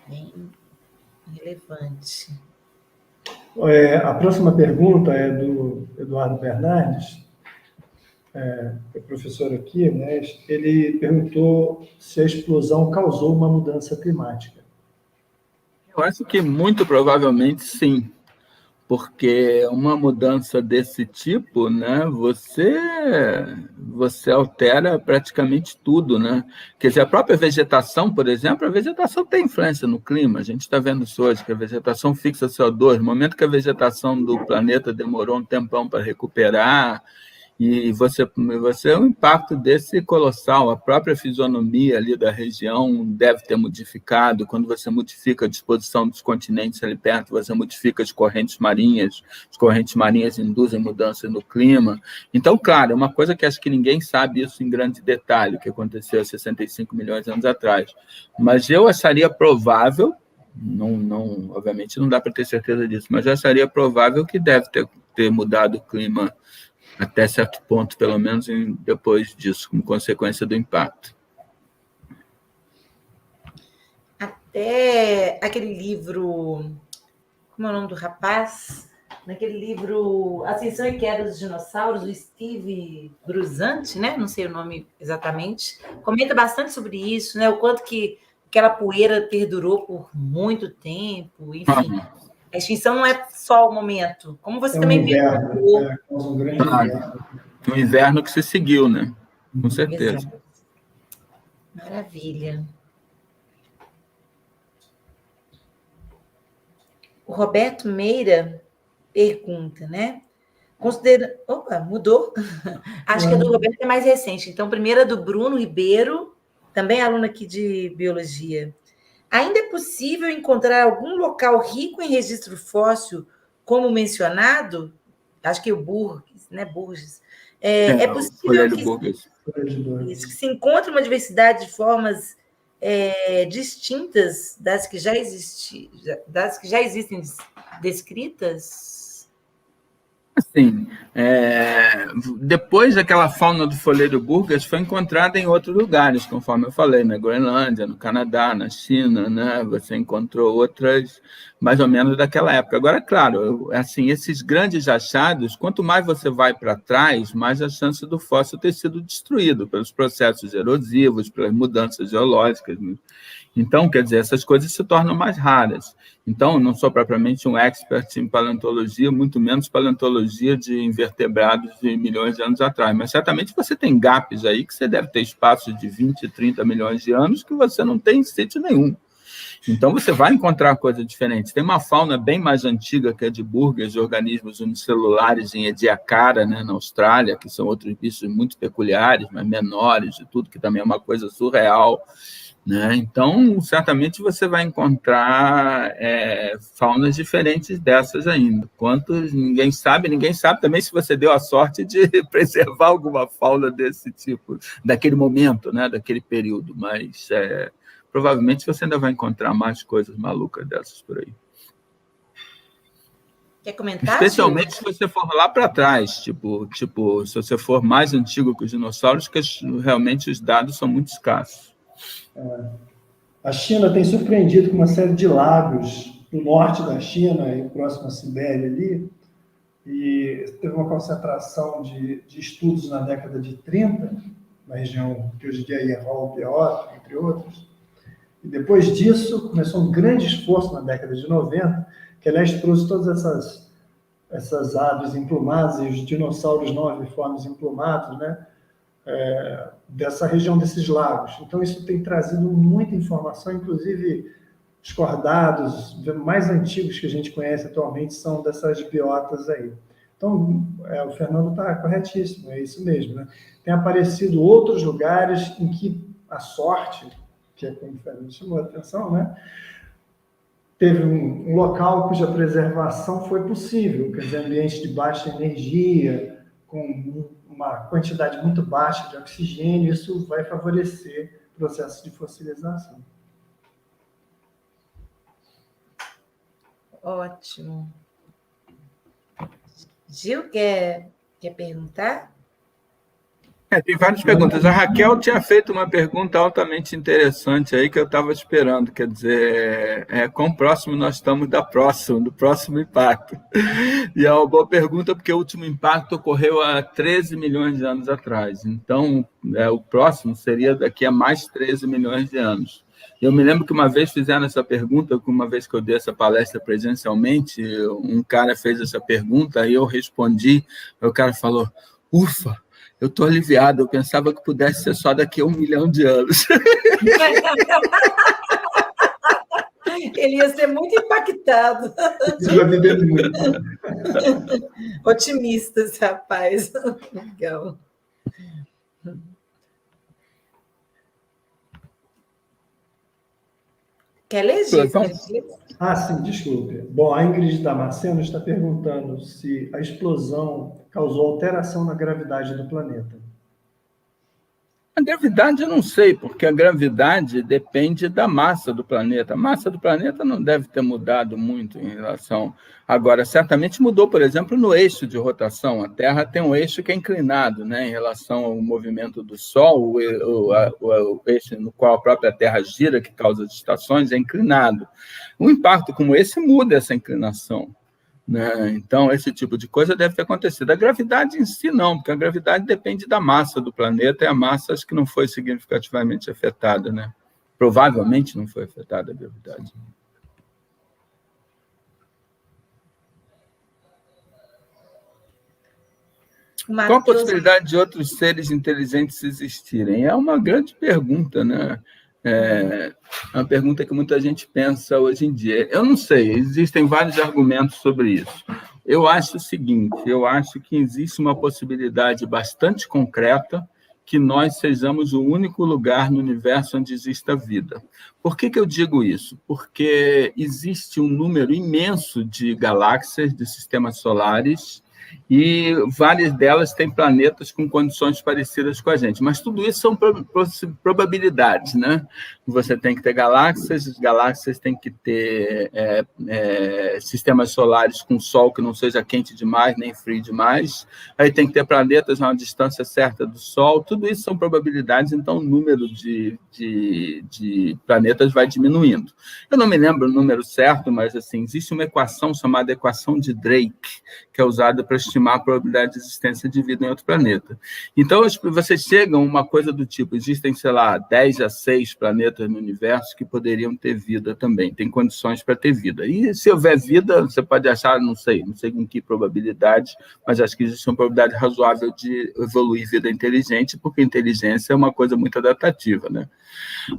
bem relevante.
A próxima pergunta é do Eduardo Bernardes, o professor aqui, né? Ele perguntou se a explosão causou uma mudança climática.
Eu acho que muito provavelmente sim, porque uma mudança desse tipo, né, você altera praticamente tudo, né? Quer dizer, a própria vegetação, por exemplo, a vegetação tem influência no clima. A gente está vendo isso hoje, que a vegetação fixa CO2. No momento que a vegetação do planeta demorou um tempão para recuperar, e o impacto desse colossal, a própria fisionomia ali da região deve ter modificado. Quando você modifica a disposição dos continentes ali perto, você modifica as correntes marinhas induzem mudança no clima. Então, claro, é uma coisa que acho que ninguém sabe isso em grande detalhe, o que aconteceu há 65 milhões de anos atrás. Mas eu acharia provável, obviamente não dá para ter certeza disso, mas eu acharia provável que deve ter mudado o clima até certo ponto, pelo menos depois disso, como consequência do impacto.
Até aquele livro, como é o nome do rapaz? Naquele livro Ascensão e Queda dos Dinossauros, o Steve Brusanti, né? Não sei o nome exatamente, comenta bastante sobre isso, né? O quanto que aquela poeira perdurou por muito tempo, enfim. A extinção não é só o momento, como você também
perguntou. Um grande inverno.
Um inverno que se seguiu, né? Com certeza.
Exato. Maravilha. O Roberto Meira pergunta, né? Opa, mudou. Acho que a do Roberto é mais recente. Então, primeiro a do Bruno Ribeiro, também aluno aqui de Biologia. Ainda é possível encontrar algum local rico em registro fóssil, como mencionado? Acho que o Burgess, né? Burgess. É possível que se encontre uma diversidade de formas distintas das que já existem descritas?
Assim, depois aquela fauna do folheiro Burgess foi encontrada em outros lugares, conforme eu falei, na Groenlândia, no Canadá, na China, né? Você encontrou outras mais ou menos daquela época. Agora, claro, assim, esses grandes achados, quanto mais você vai para trás, mais a chance do fóssil ter sido destruído pelos processos erosivos, pelas mudanças geológicas. Então, quer dizer, essas coisas se tornam mais raras. Então, não sou propriamente um expert em paleontologia, muito menos paleontologia de invertebrados de milhões de anos atrás, mas certamente você tem gaps aí que você deve ter espaços de 20, 30 milhões de anos que você não tem em sítio nenhum. Então, você vai encontrar coisas diferentes. Tem uma fauna bem mais antiga que é de Burgess, de organismos unicelulares em Ediacara, né, na Austrália, que são outros bichos muito peculiares, mas menores e tudo, que também é uma coisa surreal. Né? Então, certamente você vai encontrar faunas diferentes dessas ainda. Quantos, ninguém sabe também se você deu a sorte de preservar alguma fauna desse tipo, daquele momento, né? Daquele período, mas provavelmente você ainda vai encontrar mais coisas malucas dessas por aí.
Quer comentar?
Especialmente se você for lá para trás, tipo, se você for mais antigo que os dinossauros, que realmente os dados são muito escassos.
A China tem surpreendido com uma série de lagos no norte da China e próximo à Sibéria ali, e teve uma concentração de estudos na década de 30, na região que hoje em dia é Hall, entre outros, e depois disso começou um grande esforço na década de 90, que aliás trouxe todas essas aves emplumadas e os dinossauros não aviformes emplumados, né? Dessa região desses lagos. Então, isso tem trazido muita informação, inclusive os cordados mais antigos que a gente conhece atualmente são dessas biotas aí. Então, o Fernando está corretíssimo, é isso mesmo, né? Tem aparecido outros lugares em que a sorte, que é como o Fernando chamou a atenção, né? Teve um local cuja preservação foi possível, quer dizer, ambiente de baixa energia, com uma quantidade muito baixa de oxigênio, isso vai favorecer o processo de fossilização.
Ótimo. Gil, quer perguntar?
Tem várias perguntas. A Raquel tinha feito uma pergunta altamente interessante aí que eu estava esperando, quer dizer, quão próximo nós estamos do próximo impacto. E é uma boa pergunta, porque o último impacto ocorreu há 13 milhões de anos atrás. Então, o próximo seria daqui a mais 13 milhões de anos. Eu me lembro que uma vez fizeram essa pergunta, uma vez que eu dei essa palestra presencialmente, um cara fez essa pergunta, aí eu respondi, o cara falou, ufa, eu estou aliviado, eu pensava que pudesse ser só daqui a 1 milhão de anos.
Ele ia ser muito impactado.
Ele vai viver muito.
Otimista esse rapaz. Legal. Quer ler, Gil?
Sim, desculpe. Bom, a Ingrid Damasceno está perguntando se a explosão causou alteração na gravidade do planeta.
A gravidade eu não sei, porque a gravidade depende da massa do planeta. A massa do planeta não deve ter mudado muito em relação... Agora, certamente mudou, por exemplo, no eixo de rotação. A Terra tem um eixo que é inclinado, né, em relação ao movimento do Sol, o eixo no qual a própria Terra gira, que causa as estações, é inclinado. Um impacto como esse muda essa inclinação, né? Então, esse tipo de coisa deve ter acontecido. A gravidade em si, não, porque a gravidade depende da massa do planeta, e a massa acho que não foi significativamente afetada, né? Provavelmente não foi afetada a gravidade. Qual a possibilidade de outros seres inteligentes existirem? É uma grande pergunta, né? É uma pergunta que muita gente pensa hoje em dia. Eu não sei, existem vários argumentos sobre isso. Eu acho o seguinte, eu acho que existe uma possibilidade bastante concreta que nós sejamos o único lugar no universo onde exista vida. Por que eu digo isso? Porque existe um número imenso de galáxias, de sistemas solares, e várias delas têm planetas com condições parecidas com a gente. Mas tudo isso são probabilidades, né? Você tem que ter galáxias, as galáxias têm que ter sistemas solares com Sol que não seja quente demais, nem frio demais. Aí tem que ter planetas a uma distância certa do Sol. Tudo isso são probabilidades, então o número de planetas vai diminuindo. Eu não me lembro o número certo, mas assim, existe uma equação chamada equação de Drake, que é usada para estimar a probabilidade de existência de vida em outro planeta. Então, vocês chegam a uma coisa do tipo, existem, sei lá, 10 a 6 planetas no universo que poderiam ter vida também, tem condições para ter vida. E se houver vida, você pode achar, não sei com que probabilidade, mas acho que existe uma probabilidade razoável de evoluir vida inteligente, porque inteligência é uma coisa muito adaptativa, né?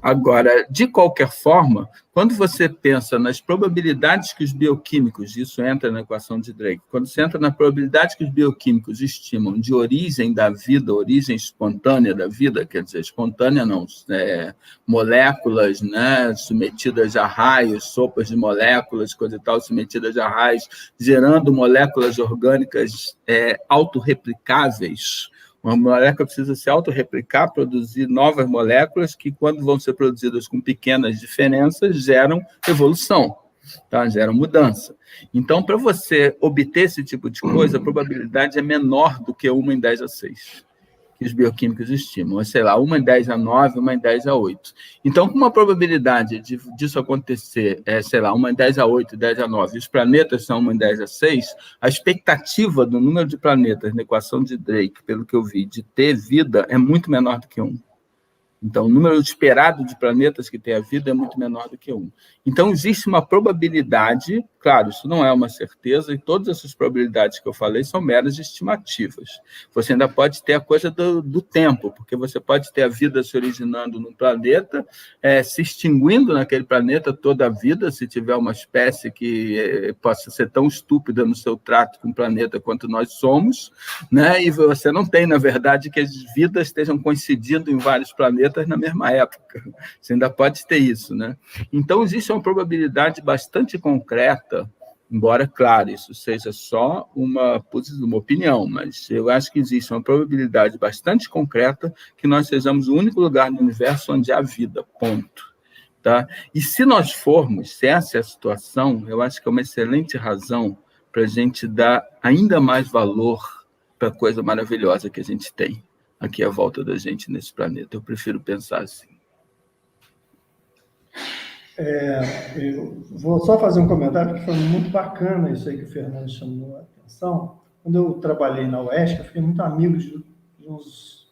Agora, de qualquer forma, quando você pensa nas probabilidades que os bioquímicos, isso entra na equação de Drake, quando você entra na probabilidade que os bioquímicos estimam de origem da vida, origem espontânea da vida, quer dizer, espontânea não, moléculas, né, submetidas a raios, sopas de moléculas, coisa e tal, submetidas a raios, gerando moléculas orgânicas autorreplicáveis. Uma molécula precisa se autorreplicar, produzir novas moléculas que, quando vão ser produzidas com pequenas diferenças, geram evolução, tá? Geram mudança. Então, para você obter esse tipo de coisa, a probabilidade é menor do que 1 em 10 a 6, que os bioquímicos estimam. Sei lá, 1 em 10 a 9, 1 em 10 a 8. Então, com uma probabilidade disso acontecer, sei lá, 1 em 10 a 8, 10 a 9, e os planetas são 1 em 10 a 6, a expectativa do número de planetas na equação de Drake, pelo que eu vi, de ter vida, é muito menor do que 1. Então, o número esperado de planetas que tem a vida é muito menor do que 1. Então, existe uma probabilidade, claro, isso não é uma certeza, e todas essas probabilidades que eu falei são meras estimativas. Você ainda pode ter a coisa do tempo, porque você pode ter a vida se originando num planeta, se extinguindo naquele planeta toda a vida, se tiver uma espécie que possa ser tão estúpida no seu trato com o planeta quanto nós somos, né? E você não tem, na verdade, que as vidas estejam coincidindo em vários planetas na mesma época. Você ainda pode ter isso, né? Então, existe uma probabilidade bastante concreta, embora, claro, isso seja só uma opinião, mas eu acho que existe uma probabilidade bastante concreta que nós sejamos o único lugar no universo onde há vida, ponto. Tá? E se nós formos, se essa é a situação, eu acho que é uma excelente razão para a gente dar ainda mais valor para a coisa maravilhosa que a gente tem. aqui à volta da gente nesse planeta. Eu prefiro pensar assim.
Eu vou só fazer um comentário, porque foi muito bacana isso aí que o Fernando chamou a atenção. Quando eu trabalhei na UESC, eu fiquei muito amigo de uns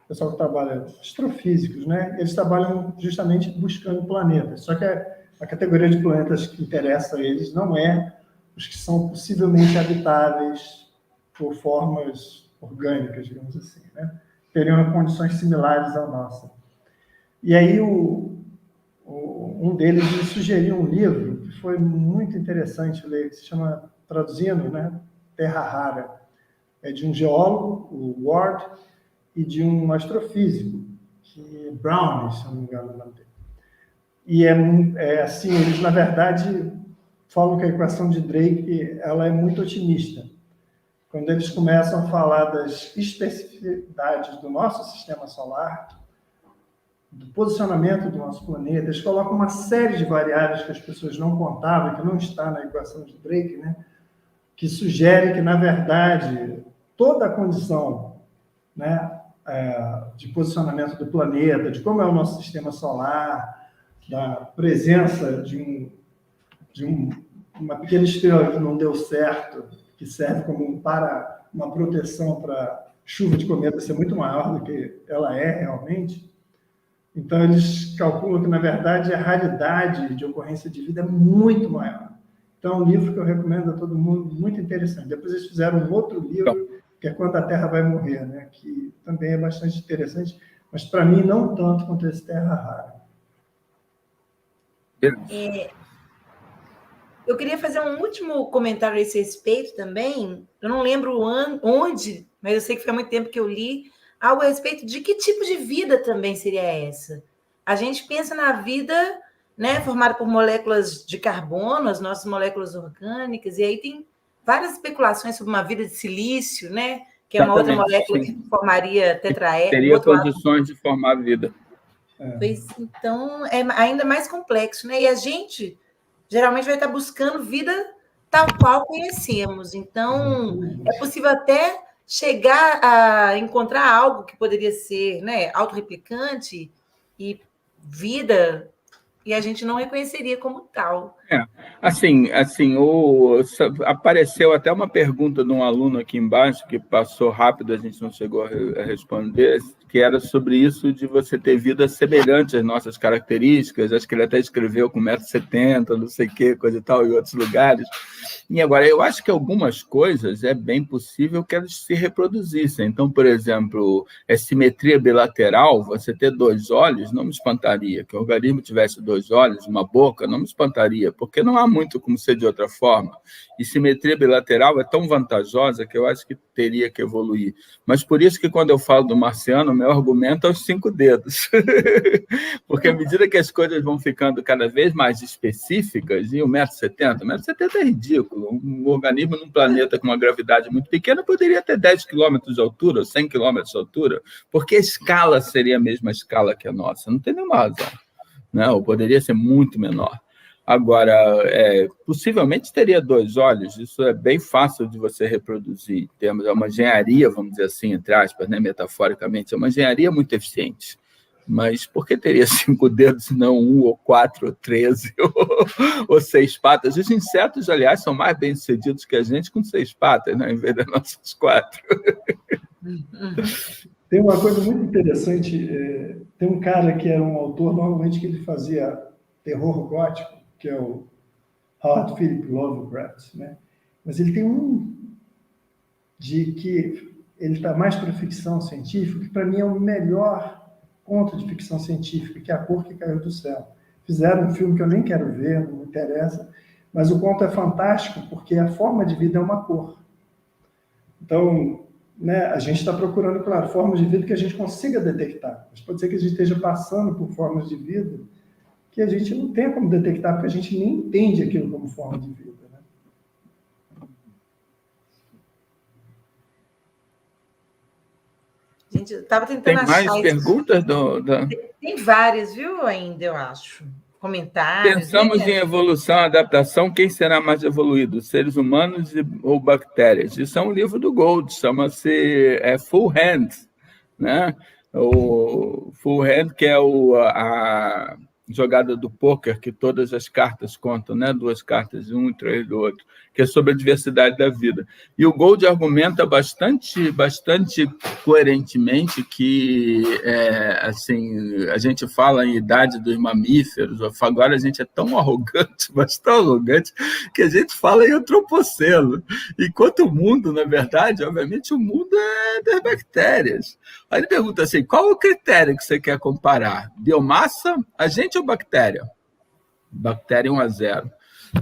pessoal que trabalha, astrofísicos, né? Eles trabalham justamente buscando planetas, só que a categoria de planetas que interessa a eles não é os que são possivelmente habitáveis por formas orgânicas, digamos assim, né? Teriam condições similares à nossa. E aí um deles me sugeriu um livro que foi muito interessante ler, que se chama, traduzindo, né, Terra Rara. É de um geólogo, o Ward, e de um astrofísico, que Brown, se eu não me engano o nome dele. E assim, eles, na verdade, falam que a equação de Drake ela é muito otimista. Quando eles começam a falar das especificidades do nosso sistema solar, do posicionamento do nosso planeta, eles colocam uma série de variáveis que as pessoas não contavam, que não está na equação de Drake, né? Que sugere que, na verdade, toda a condição, né, de posicionamento do planeta, de como é o nosso sistema solar, da presença de uma pequena estrela que não deu certo, que serve como uma proteção para chuva de cometa ser muito maior do que ela é realmente. Então, eles calculam que, na verdade, a raridade de ocorrência de vida é muito maior. Então, é um livro que eu recomendo a todo mundo, muito interessante. Depois eles fizeram um outro livro, que é Quando a Terra Vai Morrer, né? Que também é bastante interessante, mas, para mim, não tanto quanto esse Terra Rara.
Eu queria fazer um último comentário a esse respeito também. Eu não lembro onde, mas eu sei que foi há muito tempo que eu li algo a respeito de que tipo de vida também seria essa. A gente pensa na vida, né, formada por moléculas de carbono, as nossas moléculas orgânicas, e aí tem várias especulações sobre uma vida de silício, né, que é uma outra molécula que formaria tetraédro.
Teria condições de formar vida.
Pois, então, é ainda mais complexo, né? E a gente geralmente vai estar buscando vida tal qual conhecemos. Então, é possível até chegar a encontrar algo que poderia ser, né, autorreplicante e vida, e a gente não reconheceria como tal.
Assim, apareceu até uma pergunta de um aluno aqui embaixo, que passou rápido, a gente não chegou a responder, que era sobre isso de você ter vida semelhante às nossas características. Acho que ele até escreveu com 1,70 m, não sei o quê, coisa e tal, em outros lugares. E agora, eu acho que algumas coisas é bem possível que elas se reproduzissem. Então, por exemplo, simetria bilateral, você ter 2 olhos não me espantaria. Que o organismo tivesse 2 olhos, uma boca, não me espantaria, porque não há muito como ser de outra forma. E simetria bilateral é tão vantajosa que eu acho que teria que evoluir. Mas por isso que, quando eu falo do marciano, o meu argumento é os 5 dedos. Porque à medida que as coisas vão ficando cada vez mais específicas, e o 1,70 m, 1,70 m é ridículo. Um organismo num planeta com uma gravidade muito pequena poderia ter 10 km de altura, ou 100 km de altura, porque a escala seria a mesma escala que a nossa. Não tem nenhuma razão, né? Ou poderia ser muito menor. Agora, possivelmente teria 2 olhos, isso é bem fácil de você reproduzir. É uma engenharia, vamos dizer assim, entre aspas, né, metaforicamente, é uma engenharia muito eficiente. Mas por que teria 5 dedos, não 1, ou 4, ou 13, ou 6 patas? Os insetos, aliás, são mais bem-sucedidos que a gente com 6 patas, né, em vez das nossas 4.
Tem uma coisa muito interessante, tem um cara que era um autor, normalmente, que ele fazia terror gótico, que é o Howard Philip Lovecraft, né? Mas ele tem de que ele está mais para ficção científica, que para mim é o melhor conto de ficção científica, que é A Cor que Caiu do Céu. Fizeram um filme que eu nem quero ver, não me interessa, mas o conto é fantástico porque a forma de vida é uma cor. Então, né, a gente está procurando, claro, formas de vida que a gente consiga detectar. Mas pode ser que a gente esteja passando por formas de vida que a gente não tem como detectar, porque a gente nem entende aquilo como forma de vida. Né?
Gente, eu estava tentando achar...
Tem mais perguntas?
Tem várias, viu, ainda, eu acho. Comentários.
Pensamos em evolução, adaptação, quem será mais evoluído? Seres humanos ou bactérias? Isso é um livro do Gold, chama-se Full Hand, né? O full hand, que é a jogada do pôquer, que todas as cartas contam, né? 2 cartas de um e 3 do outro, que é sobre a diversidade da vida. E o Gold argumenta bastante coerentemente que assim, a gente fala em idade dos mamíferos, agora a gente é tão arrogante, mas tão arrogante, que a gente fala em antropoceno, enquanto o mundo, na verdade, obviamente, o mundo é das bactérias. Aí ele pergunta assim, qual o critério que você quer comparar? Biomassa, agente ou bactéria? Bactéria 1-0.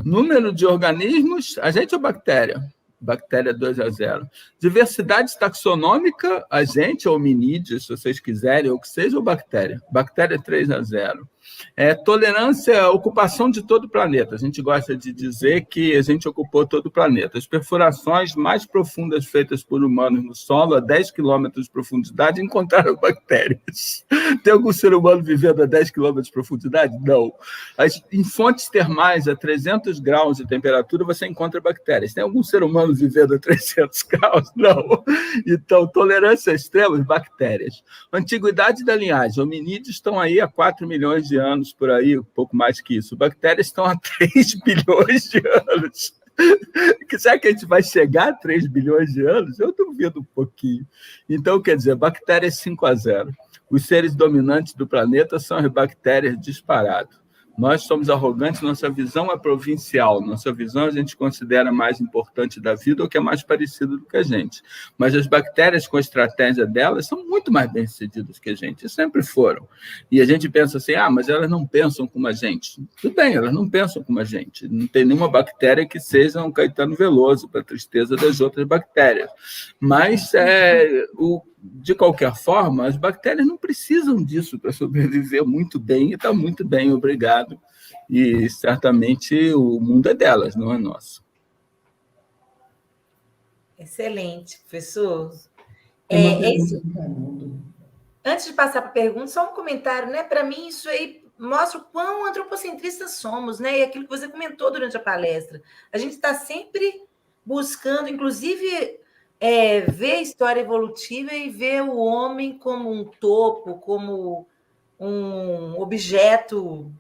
Número de organismos, agente ou bactéria? Bactéria 2-0. Diversidade taxonômica, agente ou hominídeo, se vocês quiserem, ou que seja, ou bactéria? Bactéria 3-0. Tolerância à ocupação de todo o planeta. A gente gosta de dizer que a gente ocupou todo o planeta. As perfurações mais profundas feitas por humanos no solo, a 10 quilômetros de profundidade, encontraram bactérias. Tem algum ser humano vivendo a 10 quilômetros de profundidade? Não. Em fontes termais, a 300 graus de temperatura, você encontra bactérias. Tem algum ser humano vivendo a 300 graus? Não. Então, tolerância extrema, bactérias. Antiguidade da linhagem. Hominídeos estão aí há 4 milhões de anos, por aí, um pouco mais que isso. Bactérias estão há 3 bilhões de anos. Será que a gente vai chegar a 3 bilhões de anos? Eu duvido um pouquinho. Então, quer dizer, bactérias 5-0. Os seres dominantes do planeta são as bactérias disparadas. Nós somos arrogantes, nossa visão é provincial, nossa visão a gente considera mais importante da vida ou que é mais parecido do que a gente. Mas as bactérias, com a estratégia delas, são muito mais bem-sucedidas que a gente, sempre foram. E a gente pensa assim, mas elas não pensam como a gente. Tudo bem, elas não pensam como a gente. Não tem nenhuma bactéria que seja um Caetano Veloso, para a tristeza das outras bactérias. Mas de qualquer forma, as bactérias não precisam disso para sobreviver muito bem, e está muito bem, obrigado. E certamente o mundo é delas, não é nosso.
Excelente, professor. Antes de passar para a pergunta, só um comentário, né? Para mim, isso aí mostra o quão antropocentristas somos, né? E aquilo que você comentou durante a palestra. A gente está sempre buscando, inclusive, ver a história evolutiva e ver o homem como um topo, como um objeto,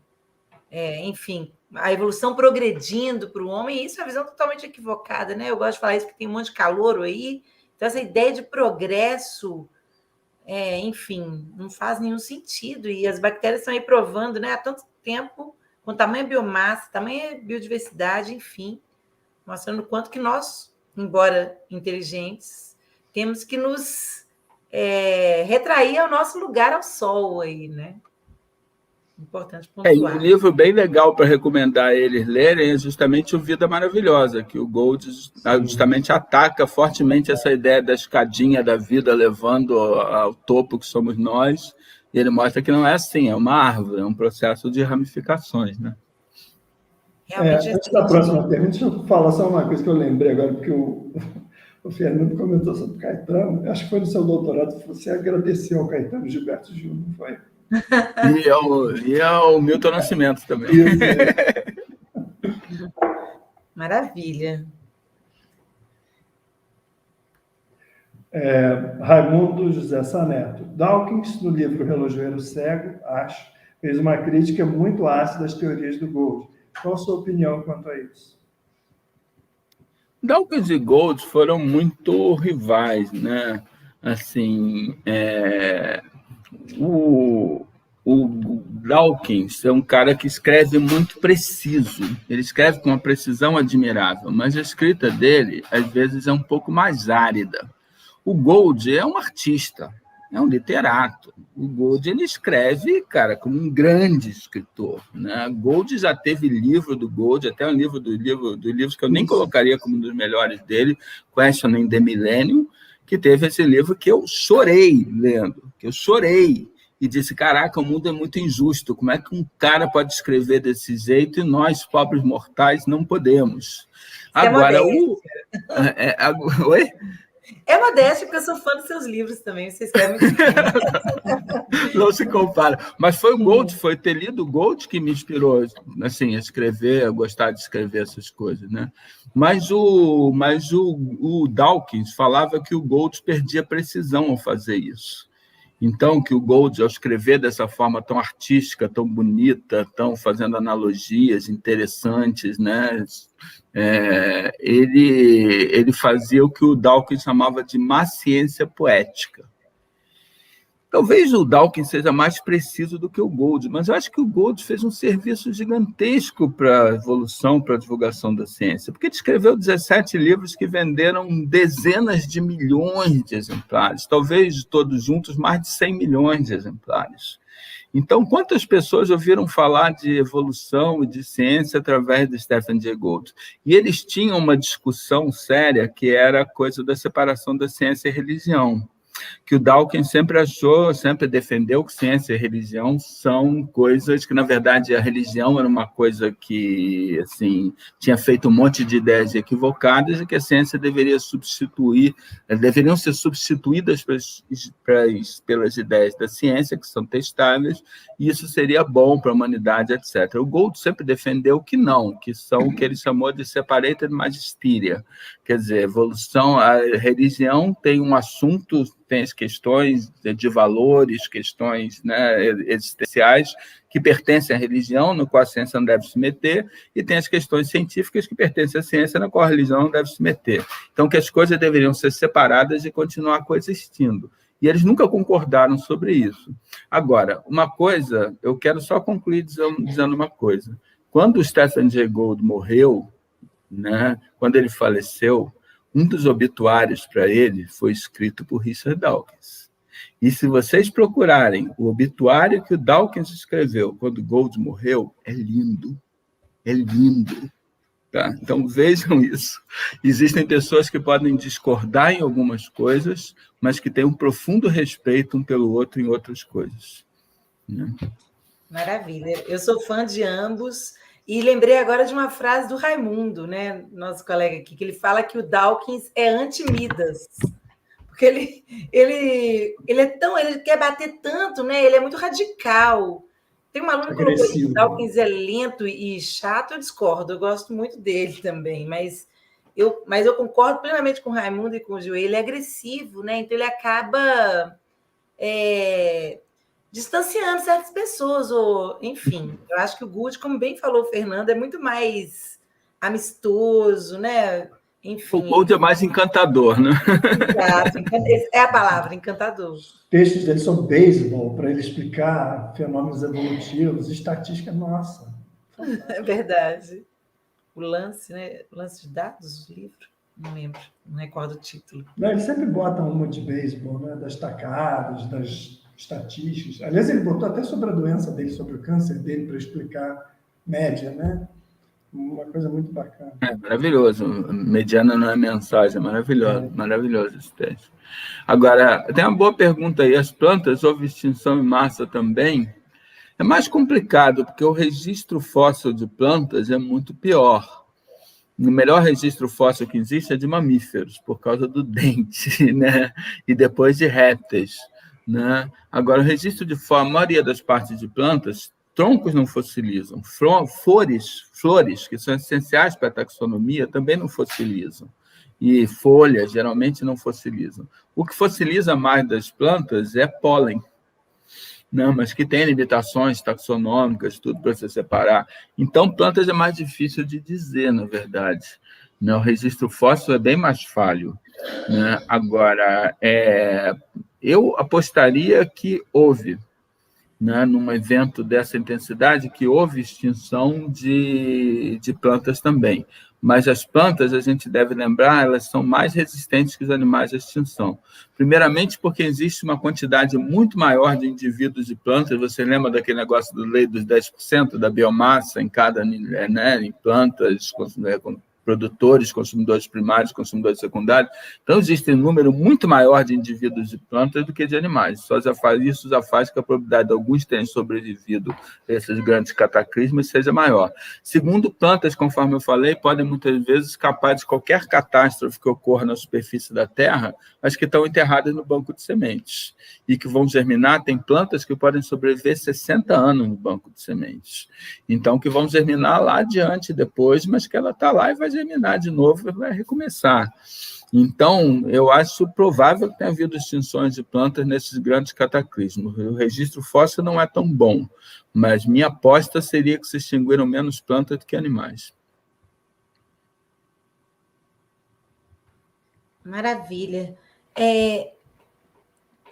enfim, a evolução progredindo para o homem, e isso é uma visão totalmente equivocada, né? Eu gosto de falar isso porque tem um monte de calouro aí, então essa ideia de progresso, enfim, não faz nenhum sentido, e as bactérias estão aí provando, né, há tanto tempo, com tamanha biomassa, tamanha biodiversidade, enfim, mostrando o quanto que nós, embora inteligentes, temos que nos retrair ao nosso lugar ao sol aí, né? Importante pontuar.
Um livro bem legal para recomendar eles lerem é justamente o Vida Maravilhosa, que o Gold justamente ataca fortemente essa ideia da escadinha da vida levando ao topo que somos nós, e ele mostra que não é assim, é uma árvore, é um processo de ramificações, né?
Antes da próxima pergunta, deixa eu falar só uma coisa que eu lembrei agora, porque o Fernando comentou sobre o Caetano, acho que foi no seu doutorado, você agradeceu ao Caetano Gilberto Gil, não foi?
E ao Milton Nascimento também.
Maravilha.
Raimundo José Saneto. Dawkins, no livro Relojoeiro Cego, fez uma crítica muito ácida às teorias do Gould. Qual a sua opinião quanto a isso?
Dawkins e Gould foram muito rivais, né? Assim, o Dawkins é um cara que escreve muito preciso, ele escreve com uma precisão admirável, mas a escrita dele, às vezes, é um pouco mais árida. O Gould é um artista, é um literato. O Gould, ele escreve, cara, como um grande escritor, né? Gould já teve livro do Gould, até um livro dos livros que eu nem colocaria como um dos melhores dele, Questioning the Millennium, que teve esse livro que eu chorei lendo, e disse, caraca, o mundo é muito injusto, como é que um cara pode escrever desse jeito e nós, pobres mortais, não podemos? Agora, Oi?
É modéstia, porque eu sou fã dos seus livros também, você escreve muito bem.
Não se compara. Mas foi o Gould, foi ter lido o Gould que me inspirou assim, a escrever, a gostar de escrever essas coisas, né? Mas o Dawkins falava que o Gould perdia precisão ao fazer isso. Então, que o Gold, ao escrever dessa forma tão artística, tão bonita, tão fazendo analogias interessantes, né? Ele fazia o que o Dawkins chamava de má ciência poética. Talvez o Dawkins seja mais preciso do que o Gold, mas eu acho que o Gold fez um serviço gigantesco para a evolução, para a divulgação da ciência, porque ele escreveu 17 livros que venderam dezenas de milhões de exemplares, talvez todos juntos mais de 100 milhões de exemplares. Então, quantas pessoas ouviram falar de evolução e de ciência através de Stephen Jay Gould? E eles tinham uma discussão séria que era a coisa da separação da ciência e religião, que o Dawkins sempre achou, sempre defendeu que ciência e religião são coisas que, na verdade, a religião era uma coisa que assim, tinha feito um monte de ideias equivocadas e que a ciência deveriam ser substituídas pelas ideias da ciência, que são testáveis, e isso seria bom para a humanidade, etc. O Gould sempre defendeu que não, que são o que ele chamou de separated magisteria, quer dizer, evolução, a religião tem um assunto, tem as questões de valores, questões, né, existenciais que pertencem à religião, no qual a ciência não deve se meter, e tem as questões científicas que pertencem à ciência, na qual a religião não deve se meter. Então, que as coisas deveriam ser separadas e continuar coexistindo. E eles nunca concordaram sobre isso. Agora, uma coisa, eu quero só concluir dizendo uma coisa. Quando o Stephen Jay Gould morreu, né, quando ele faleceu, um dos obituários para ele foi escrito por Richard Dawkins. E se vocês procurarem o obituário que o Dawkins escreveu quando Gould morreu, é lindo. É lindo. Tá? Então, vejam isso. Existem pessoas que podem discordar em algumas coisas, mas que têm um profundo respeito um pelo outro em outras coisas. Né?
Maravilha. Eu sou fã de ambos. E lembrei agora de uma frase do Raimundo, né, nosso colega aqui, que ele fala que o Dawkins é anti-Midas, porque ele quer bater tanto, né? Ele é muito radical. Tem um aluno que colocou que o Dawkins é lento e chato, eu discordo, eu gosto muito dele também, mas eu concordo plenamente com o Raimundo e com o Gil, ele é agressivo, né? Então ele acaba distanciando certas pessoas, ou enfim, eu acho que o Gould, como bem falou o Fernando, é muito mais amistoso, né? Enfim.
O Gould é mais encantador, né?
Exato, é a palavra, encantador.
Os textos dele são beisebol, para ele explicar fenômenos evolutivos, estatística, nossa.
É verdade. O lance, né? O lance de dados do livro, não lembro, não recordo o título.
Não, ele sempre bota uma de beisebol, né? Das tacadas, das estatísticas. Aliás, ele botou até sobre a doença dele, sobre o câncer dele, para explicar média, né? Uma coisa muito bacana.
É maravilhoso. Mediana não é mensagem, é maravilhoso. Maravilhoso esse texto. Agora, tem uma boa pergunta aí. As plantas houve extinção em massa também? É mais complicado, porque o registro fóssil de plantas é muito pior. O melhor registro fóssil que existe é de mamíferos, por causa do dente, né? E depois de répteis. Né? Agora, o registro de a maioria das partes de plantas, troncos não fossilizam, flores, que são essenciais para a taxonomia, também não fossilizam, e folhas geralmente não fossilizam. O que fossiliza mais das plantas é pólen, né? Mas que tem limitações taxonômicas, tudo para se separar. Então, plantas é mais difícil de dizer, na verdade. Né? O registro fóssil é bem mais falho. Né? Agora, eu apostaria que houve, né, num evento dessa intensidade, que houve extinção de plantas também. Mas as plantas, a gente deve lembrar, elas são mais resistentes que os animais à extinção. Primeiramente, porque existe uma quantidade muito maior de indivíduos de plantas. Você lembra daquele negócio da lei dos 10% da biomassa em cada, né, em plantas, produtores, consumidores primários, consumidores secundários. Então, existe um número muito maior de indivíduos de plantas do que de animais. Isso já faz que a probabilidade de alguns terem sobrevivido a esses grandes cataclismos seja maior. Segundo, plantas, conforme eu falei, podem muitas vezes escapar de qualquer catástrofe que ocorra na superfície da Terra, mas que estão enterradas no banco de sementes e que vão germinar. Tem plantas que podem sobreviver 60 anos no banco de sementes. Então, que vão germinar lá adiante depois, mas que ela está lá e vai germinar de novo e vai recomeçar. Então, eu acho provável que tenha havido extinções de plantas nesses grandes cataclismos. O registro fóssil não é tão bom, mas minha aposta seria que se extinguiram menos plantas do que animais.
Maravilha.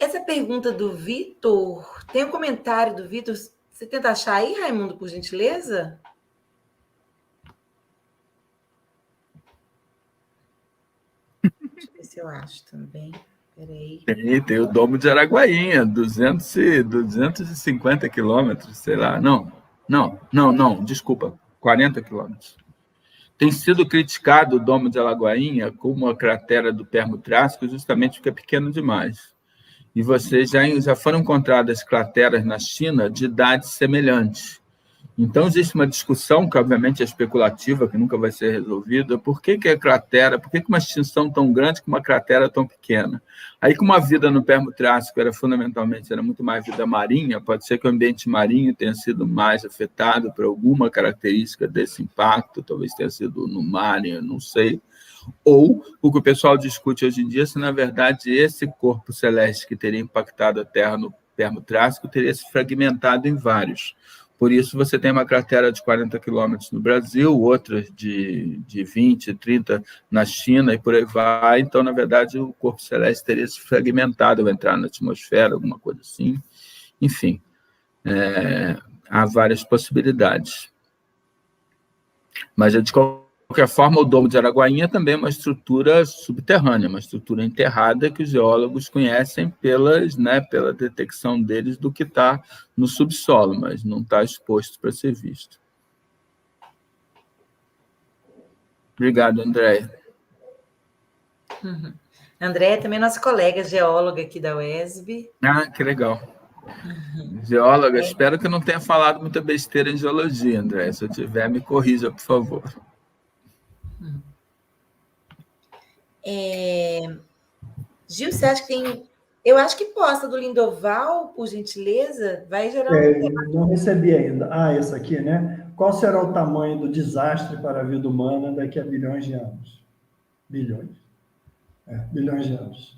Essa pergunta do Vitor, tem um comentário do Vitor, você tenta achar aí, Raimundo, por gentileza? Deixa eu ver se eu acho também. Peraí.
Tem o Domo de Araguainha, 250 quilômetros, sei lá. Não, desculpa, 40 quilômetros. Tem sido criticado o Domo de Araguainha como a cratera do Permo-Triássico justamente porque é pequeno demais. E vocês já foram encontradas crateras na China de idades semelhantes. Então, existe uma discussão, que obviamente é especulativa, que nunca vai ser resolvida, por que é cratera, por que uma extinção tão grande com uma cratera tão pequena? Aí, como a vida no Permo-Triássico era muito mais vida marinha, pode ser que o ambiente marinho tenha sido mais afetado por alguma característica desse impacto, talvez tenha sido no mar, eu não sei. Ou o que o pessoal discute hoje em dia, se, na verdade, esse corpo celeste que teria impactado a Terra no Permo-Triássico teria se fragmentado em vários. Por isso, você tem uma cratera de 40 quilômetros no Brasil, outras de 20, 30 na China e por aí vai. Então, na verdade, o corpo celeste teria se fragmentado ao entrar na atmosfera, alguma coisa assim. Enfim, há várias possibilidades. Mas, de qualquer forma, o Domo de Araguainha também é uma estrutura subterrânea, uma estrutura enterrada que os geólogos conhecem pela detecção deles do que está no subsolo, mas não está exposto para ser visto. Obrigado, André.
André também é nossa colega geóloga aqui da UESB.
Ah, que legal. Geóloga, espero que eu não tenha falado muita besteira em geologia, André. Se eu tiver, me corrija, por favor.
Gil, você acha que tem... Eu acho que posta do Lindoval, por gentileza, vai gerar...
Não recebi ainda. Essa aqui, né? Qual será o tamanho do desastre para a vida humana daqui a bilhões de anos? Bilhões? Bilhões de anos.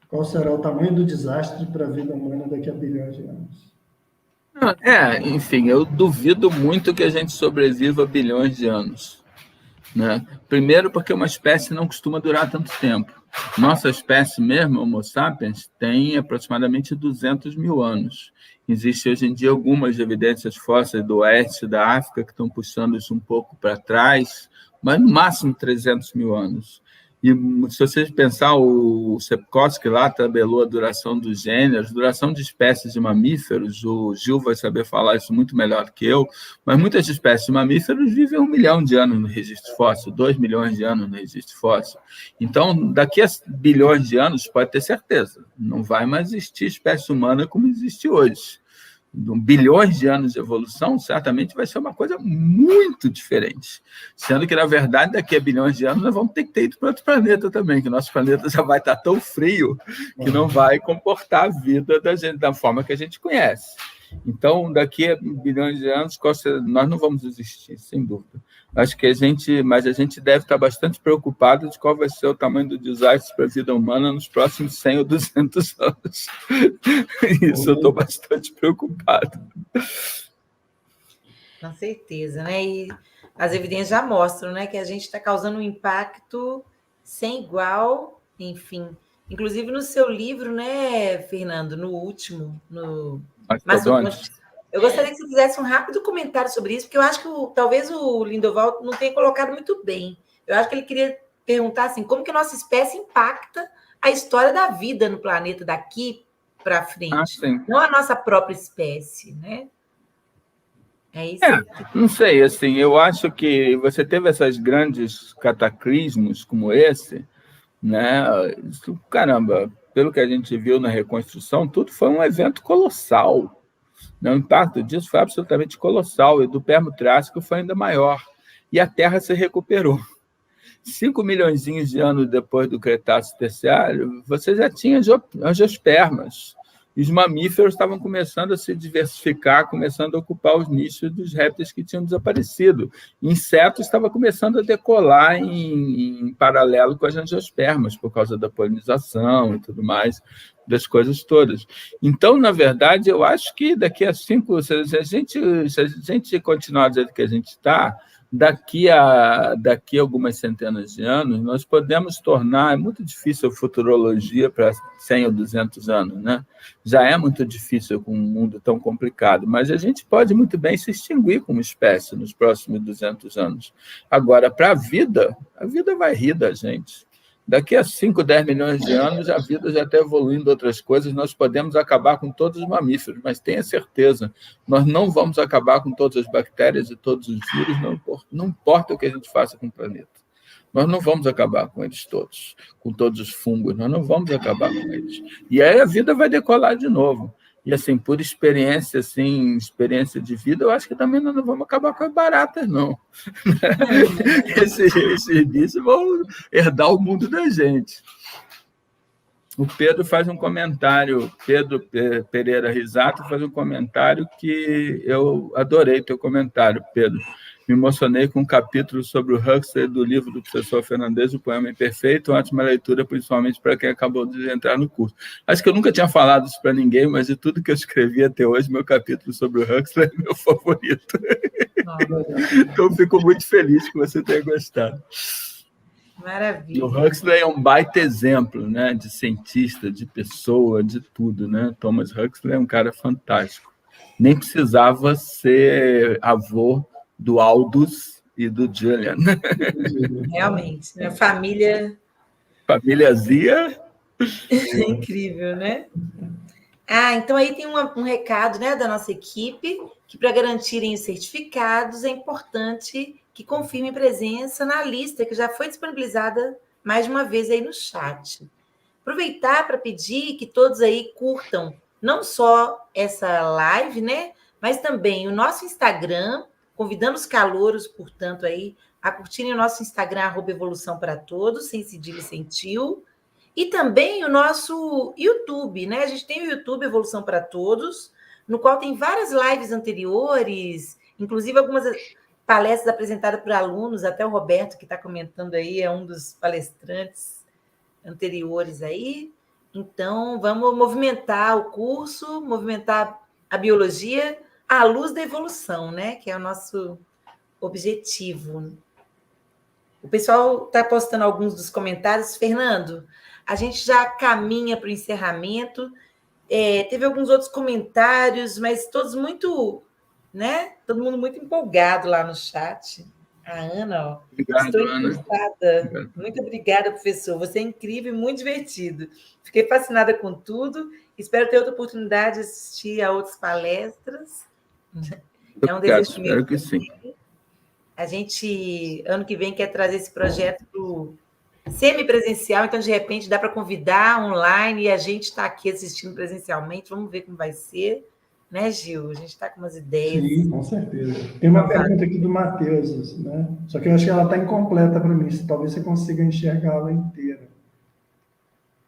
Qual será o tamanho do desastre para a vida humana daqui a bilhões de anos?
Enfim, eu duvido muito que a gente sobreviva a bilhões de anos. Né? Primeiro, porque uma espécie não costuma durar tanto tempo. Nossa espécie mesmo, Homo sapiens, tem aproximadamente 200 mil anos. Existem hoje em dia algumas evidências fósseis do oeste da África que estão puxando isso um pouco para trás, mas no máximo 300 mil anos. E se vocês pensar, o Sepkoski lá tabelou a duração dos gêneros, duração de espécies de mamíferos, o Gil vai saber falar isso muito melhor que eu, mas muitas espécies de mamíferos vivem 1 milhão de anos no registro fóssil, 2 milhões de anos no registro fóssil. Então, daqui a bilhões de anos, pode ter certeza, não vai mais existir espécie humana como existe hoje. Bilhões de anos de evolução, certamente vai ser uma coisa muito diferente. Sendo que, na verdade, daqui a bilhões de anos, nós vamos ter que ter ido para outro planeta também, que nosso planeta já vai estar tão frio que não vai comportar a vida da gente da forma que a gente conhece. Então, daqui a bilhões de anos, nós não vamos existir, sem dúvida. Acho que a gente deve estar bastante preocupado de qual vai ser o tamanho do desastre para a vida humana nos próximos 100 ou 200 anos. Isso eu estou bastante preocupado.
Com certeza, né? E as evidências já mostram, né, que a gente está causando um impacto sem igual, enfim. Inclusive no seu livro, né, Fernando, no último, eu gostaria que você fizesse um rápido comentário sobre isso, porque eu acho que talvez o Lindoval não tenha colocado muito bem. Eu acho que ele queria perguntar assim, como que a nossa espécie impacta a história da vida no planeta daqui para frente, não a nossa própria espécie, né? É isso?
Não sei, assim, eu acho que você teve esses grandes cataclismos como esse, né? Caramba, pelo que a gente viu na reconstrução, tudo foi um evento colossal. O impacto disso foi absolutamente colossal, e do Permo-Triássico foi ainda maior. E a Terra se recuperou. 5 milhões de anos depois do Cretáceo Terciário, você já tinha angiospermas. e os mamíferos estavam começando a se diversificar, começando a ocupar os nichos dos répteis que tinham desaparecido. Insetos estavam começando a decolar em paralelo com as angiospermas, por causa da polinização e tudo mais, das coisas todas. Então, na verdade, eu acho que daqui a 5, se a gente continuar do jeito que a gente está, daqui a algumas centenas de anos, nós podemos tornar... É muito difícil a futurologia para 100 ou 200 anos, né? Já é muito difícil com um mundo tão complicado, mas a gente pode muito bem se extinguir como espécie nos próximos 200 anos. Agora, para a vida vai rir da gente. Daqui a 5, 10 milhões de anos, a vida já está evoluindo outras coisas, nós podemos acabar com todos os mamíferos, mas tenha certeza, nós não vamos acabar com todas as bactérias e todos os vírus, não importa o que a gente faça com o planeta. Nós não vamos acabar com eles todos, com todos os fungos, nós não vamos acabar com eles. E aí a vida vai decolar de novo. E, assim, por experiência de vida, eu acho que também nós não vamos acabar com as baratas, não. Esses bichos vão herdar o mundo da gente. O Pedro faz um comentário, Pedro Pereira Risato faz um comentário que eu adorei teu comentário, Pedro. Me emocionei com um capítulo sobre o Huxley do livro do professor Fernandes, O Poema Imperfeito, uma ótima leitura, principalmente para quem acabou de entrar no curso. Acho que eu nunca tinha falado isso para ninguém, mas de tudo que eu escrevi até hoje, meu capítulo sobre o Huxley é meu favorito. Então, eu fico muito feliz que você tenha gostado.
Maravilha.
O Huxley é um baita exemplo, né, de cientista, de pessoa, de tudo, né? Thomas Huxley é um cara fantástico. Nem precisava ser avô do Aldous e do Julian.
Realmente, minha família...
Famíliazinha.
É incrível, né? Então aí tem um recado, né, da nossa equipe, que para garantirem os certificados é importante que confirme presença na lista que já foi disponibilizada mais de uma vez aí no chat. Aproveitar para pedir que todos aí curtam não só essa live, né, mas também o nosso Instagram, convidando os calouros, portanto, aí, a curtirem o nosso Instagram, @evolução-para-todos, sem cedilha e sem tio, e também o nosso YouTube, né? A gente tem o YouTube Evolução para Todos, no qual tem várias lives anteriores, inclusive algumas palestras apresentadas por alunos, até o Roberto, que está comentando aí, é um dos palestrantes anteriores aí. Então, vamos movimentar o curso, movimentar a biologia à luz da evolução, né? Que é o nosso objetivo. O pessoal está postando alguns dos comentários. Fernando, a gente já caminha para o encerramento. Teve alguns outros comentários, mas todos muito, né? Todo mundo muito empolgado lá no chat. A Ana, ó.
Obrigado,
Estou
Ana.
encantada.
Obrigado.
Muito obrigada, professor. Você é incrível e muito divertido. Fiquei fascinada com tudo. Espero ter outra oportunidade de assistir a outras palestras. É um desejo meu.
Espero que sim.
A gente, ano que vem, quer trazer esse projeto para o semipresencial, então, de repente, dá para convidar online e a gente está aqui assistindo presencialmente. Vamos ver como vai ser. Né, Gil? A gente está com umas ideias.
Sim, com certeza. Tem uma pergunta aqui do Matheus, né? Só que eu acho que ela está incompleta para mim. Talvez você consiga enxergá-la inteira.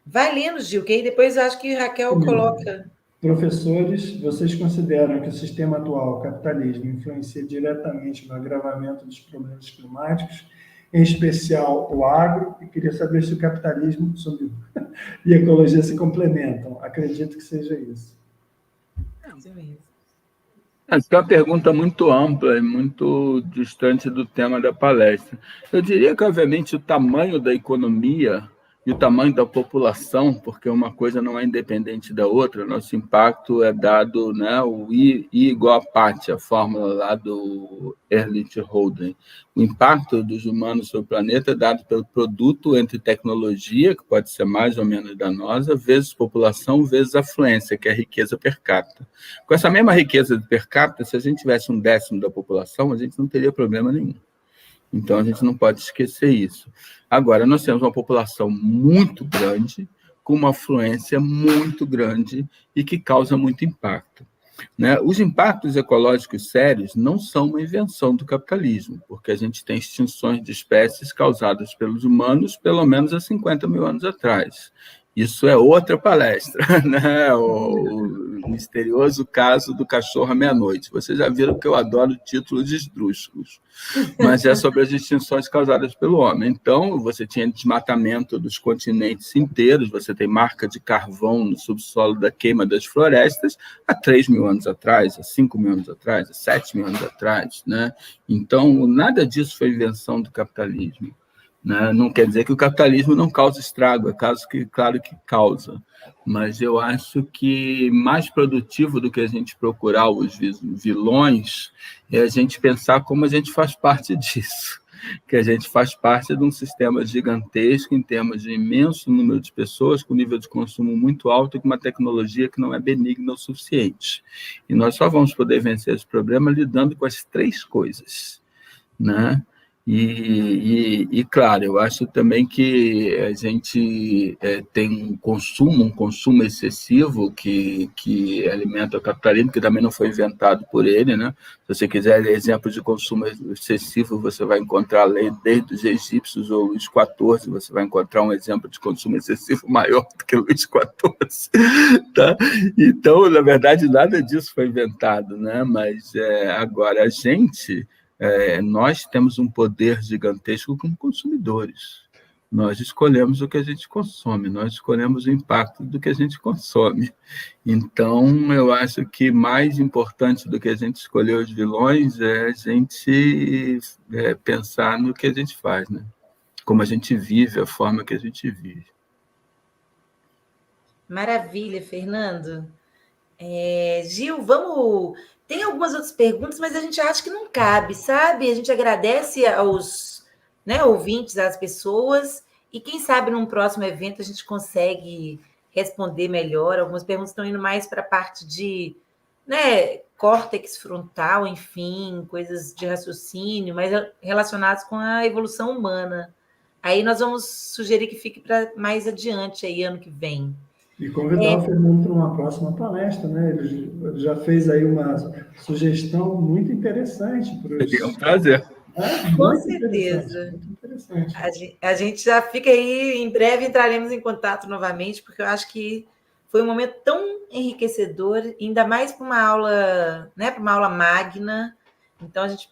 Vai lendo, Gil, que aí depois eu acho que Raquel coloca.
Professores, vocês consideram que o sistema atual, o capitalismo, influencia diretamente no agravamento dos problemas climáticos, em especial o agro? E queria saber se o capitalismo e a ecologia se complementam. Acredito que seja isso.
Essa é uma pergunta muito ampla e muito distante do tema da palestra. Eu diria que, obviamente, o tamanho da economia e o tamanho da população, porque uma coisa não é independente da outra, nosso impacto é dado, né, o I igual a PAT, a fórmula lá do Ehrlich Holden. O impacto dos humanos sobre o planeta é dado pelo produto entre tecnologia, que pode ser mais ou menos danosa, vezes população, vezes afluência, que é a riqueza per capita. Com essa mesma riqueza per capita, se a gente tivesse 1/10 da população, a gente não teria problema nenhum. Então, a gente não pode esquecer isso. Agora, nós temos uma população muito grande, com uma afluência muito grande e que causa muito impacto. Né? Os impactos ecológicos sérios não são uma invenção do capitalismo, porque a gente tem extinções de espécies causadas pelos humanos pelo menos há 50 mil anos atrás. Isso é outra palestra, né? O misterioso caso do cachorro à meia-noite. Vocês já viram que eu adoro títulos esdrúxulos, mas é sobre as extinções causadas pelo homem. Então, você tinha desmatamento dos continentes inteiros, você tem marca de carvão no subsolo da queima das florestas há 3 mil anos atrás, há 5 mil anos atrás, há 7 mil anos atrás, né? Então, nada disso foi invenção do capitalismo. Né? Não quer dizer que o capitalismo não causa estrago, é claro que causa, mas eu acho que mais produtivo do que a gente procurar os vilões é a gente pensar como a gente faz parte disso, que a gente faz parte de um sistema gigantesco em termos de imenso número de pessoas com nível de consumo muito alto e com uma tecnologia que não é benigna o suficiente. E nós só vamos poder vencer esse problema lidando com as 3 coisas, né? E, claro, eu acho também que a gente tem um consumo excessivo que alimenta o capitalismo, que também não foi inventado por ele, né? Se você quiser exemplos de consumo excessivo, você vai encontrar desde os egípcios ou Luís XIV, você vai encontrar um exemplo de consumo excessivo maior do que Luís XIV, tá? Então, na verdade, nada disso foi inventado, né? Mas agora a gente... nós temos um poder gigantesco como consumidores. Nós escolhemos o que a gente consome, nós escolhemos o impacto do que a gente consome. Então, eu acho que mais importante do que a gente escolher os vilões é a gente pensar no que a gente faz, né? Como a gente vive, a forma que a gente vive.
Maravilha, Fernando. Gil, vamos... Tem algumas outras perguntas, mas a gente acha que não cabe, sabe? A gente agradece aos ouvintes, às pessoas, e quem sabe num próximo evento a gente consegue responder melhor. Algumas perguntas estão indo mais para a parte de córtex frontal, enfim, coisas de raciocínio, mas relacionadas com a evolução humana. Aí nós vamos sugerir que fique para mais adiante, aí, ano que vem.
E convidar o Fernando para uma próxima palestra, né? Ele já fez aí uma sugestão muito interessante para os...
Seria um prazer.
Com certeza.
Muito interessante.
A gente já fica aí, em breve entraremos em contato novamente, porque eu acho que foi um momento tão enriquecedor, ainda mais para uma aula, para uma aula magna. Então, a gente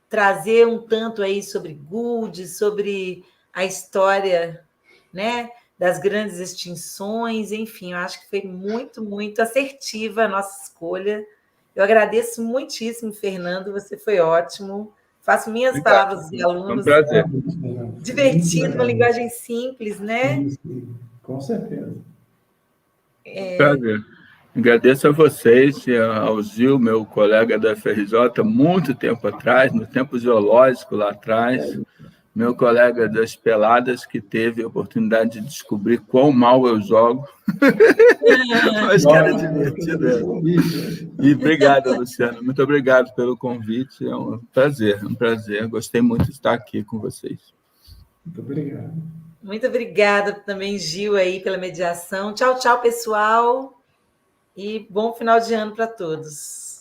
trazer um tanto aí sobre Gould, sobre a história, das grandes extinções, enfim, eu acho que foi muito, muito assertiva a nossa escolha. Eu agradeço muitíssimo, Fernando, você foi ótimo. Faço minhas palavras de alunos.
Um prazer.
Divertido, uma linguagem simples, né?
Sim, com certeza.
Prazer. Agradeço a vocês, ao Gil, meu colega da FRJ, muito tempo atrás, no tempo geológico lá atrás, meu colega das peladas, que teve a oportunidade de descobrir quão mal eu jogo. Mas que era divertido. E obrigado, Luciano. Muito obrigado pelo convite. É um prazer. Gostei muito de estar aqui com vocês.
Muito obrigado.
Muito obrigada também, Gil, aí, pela mediação. Tchau, tchau, pessoal. E bom final de ano para todos.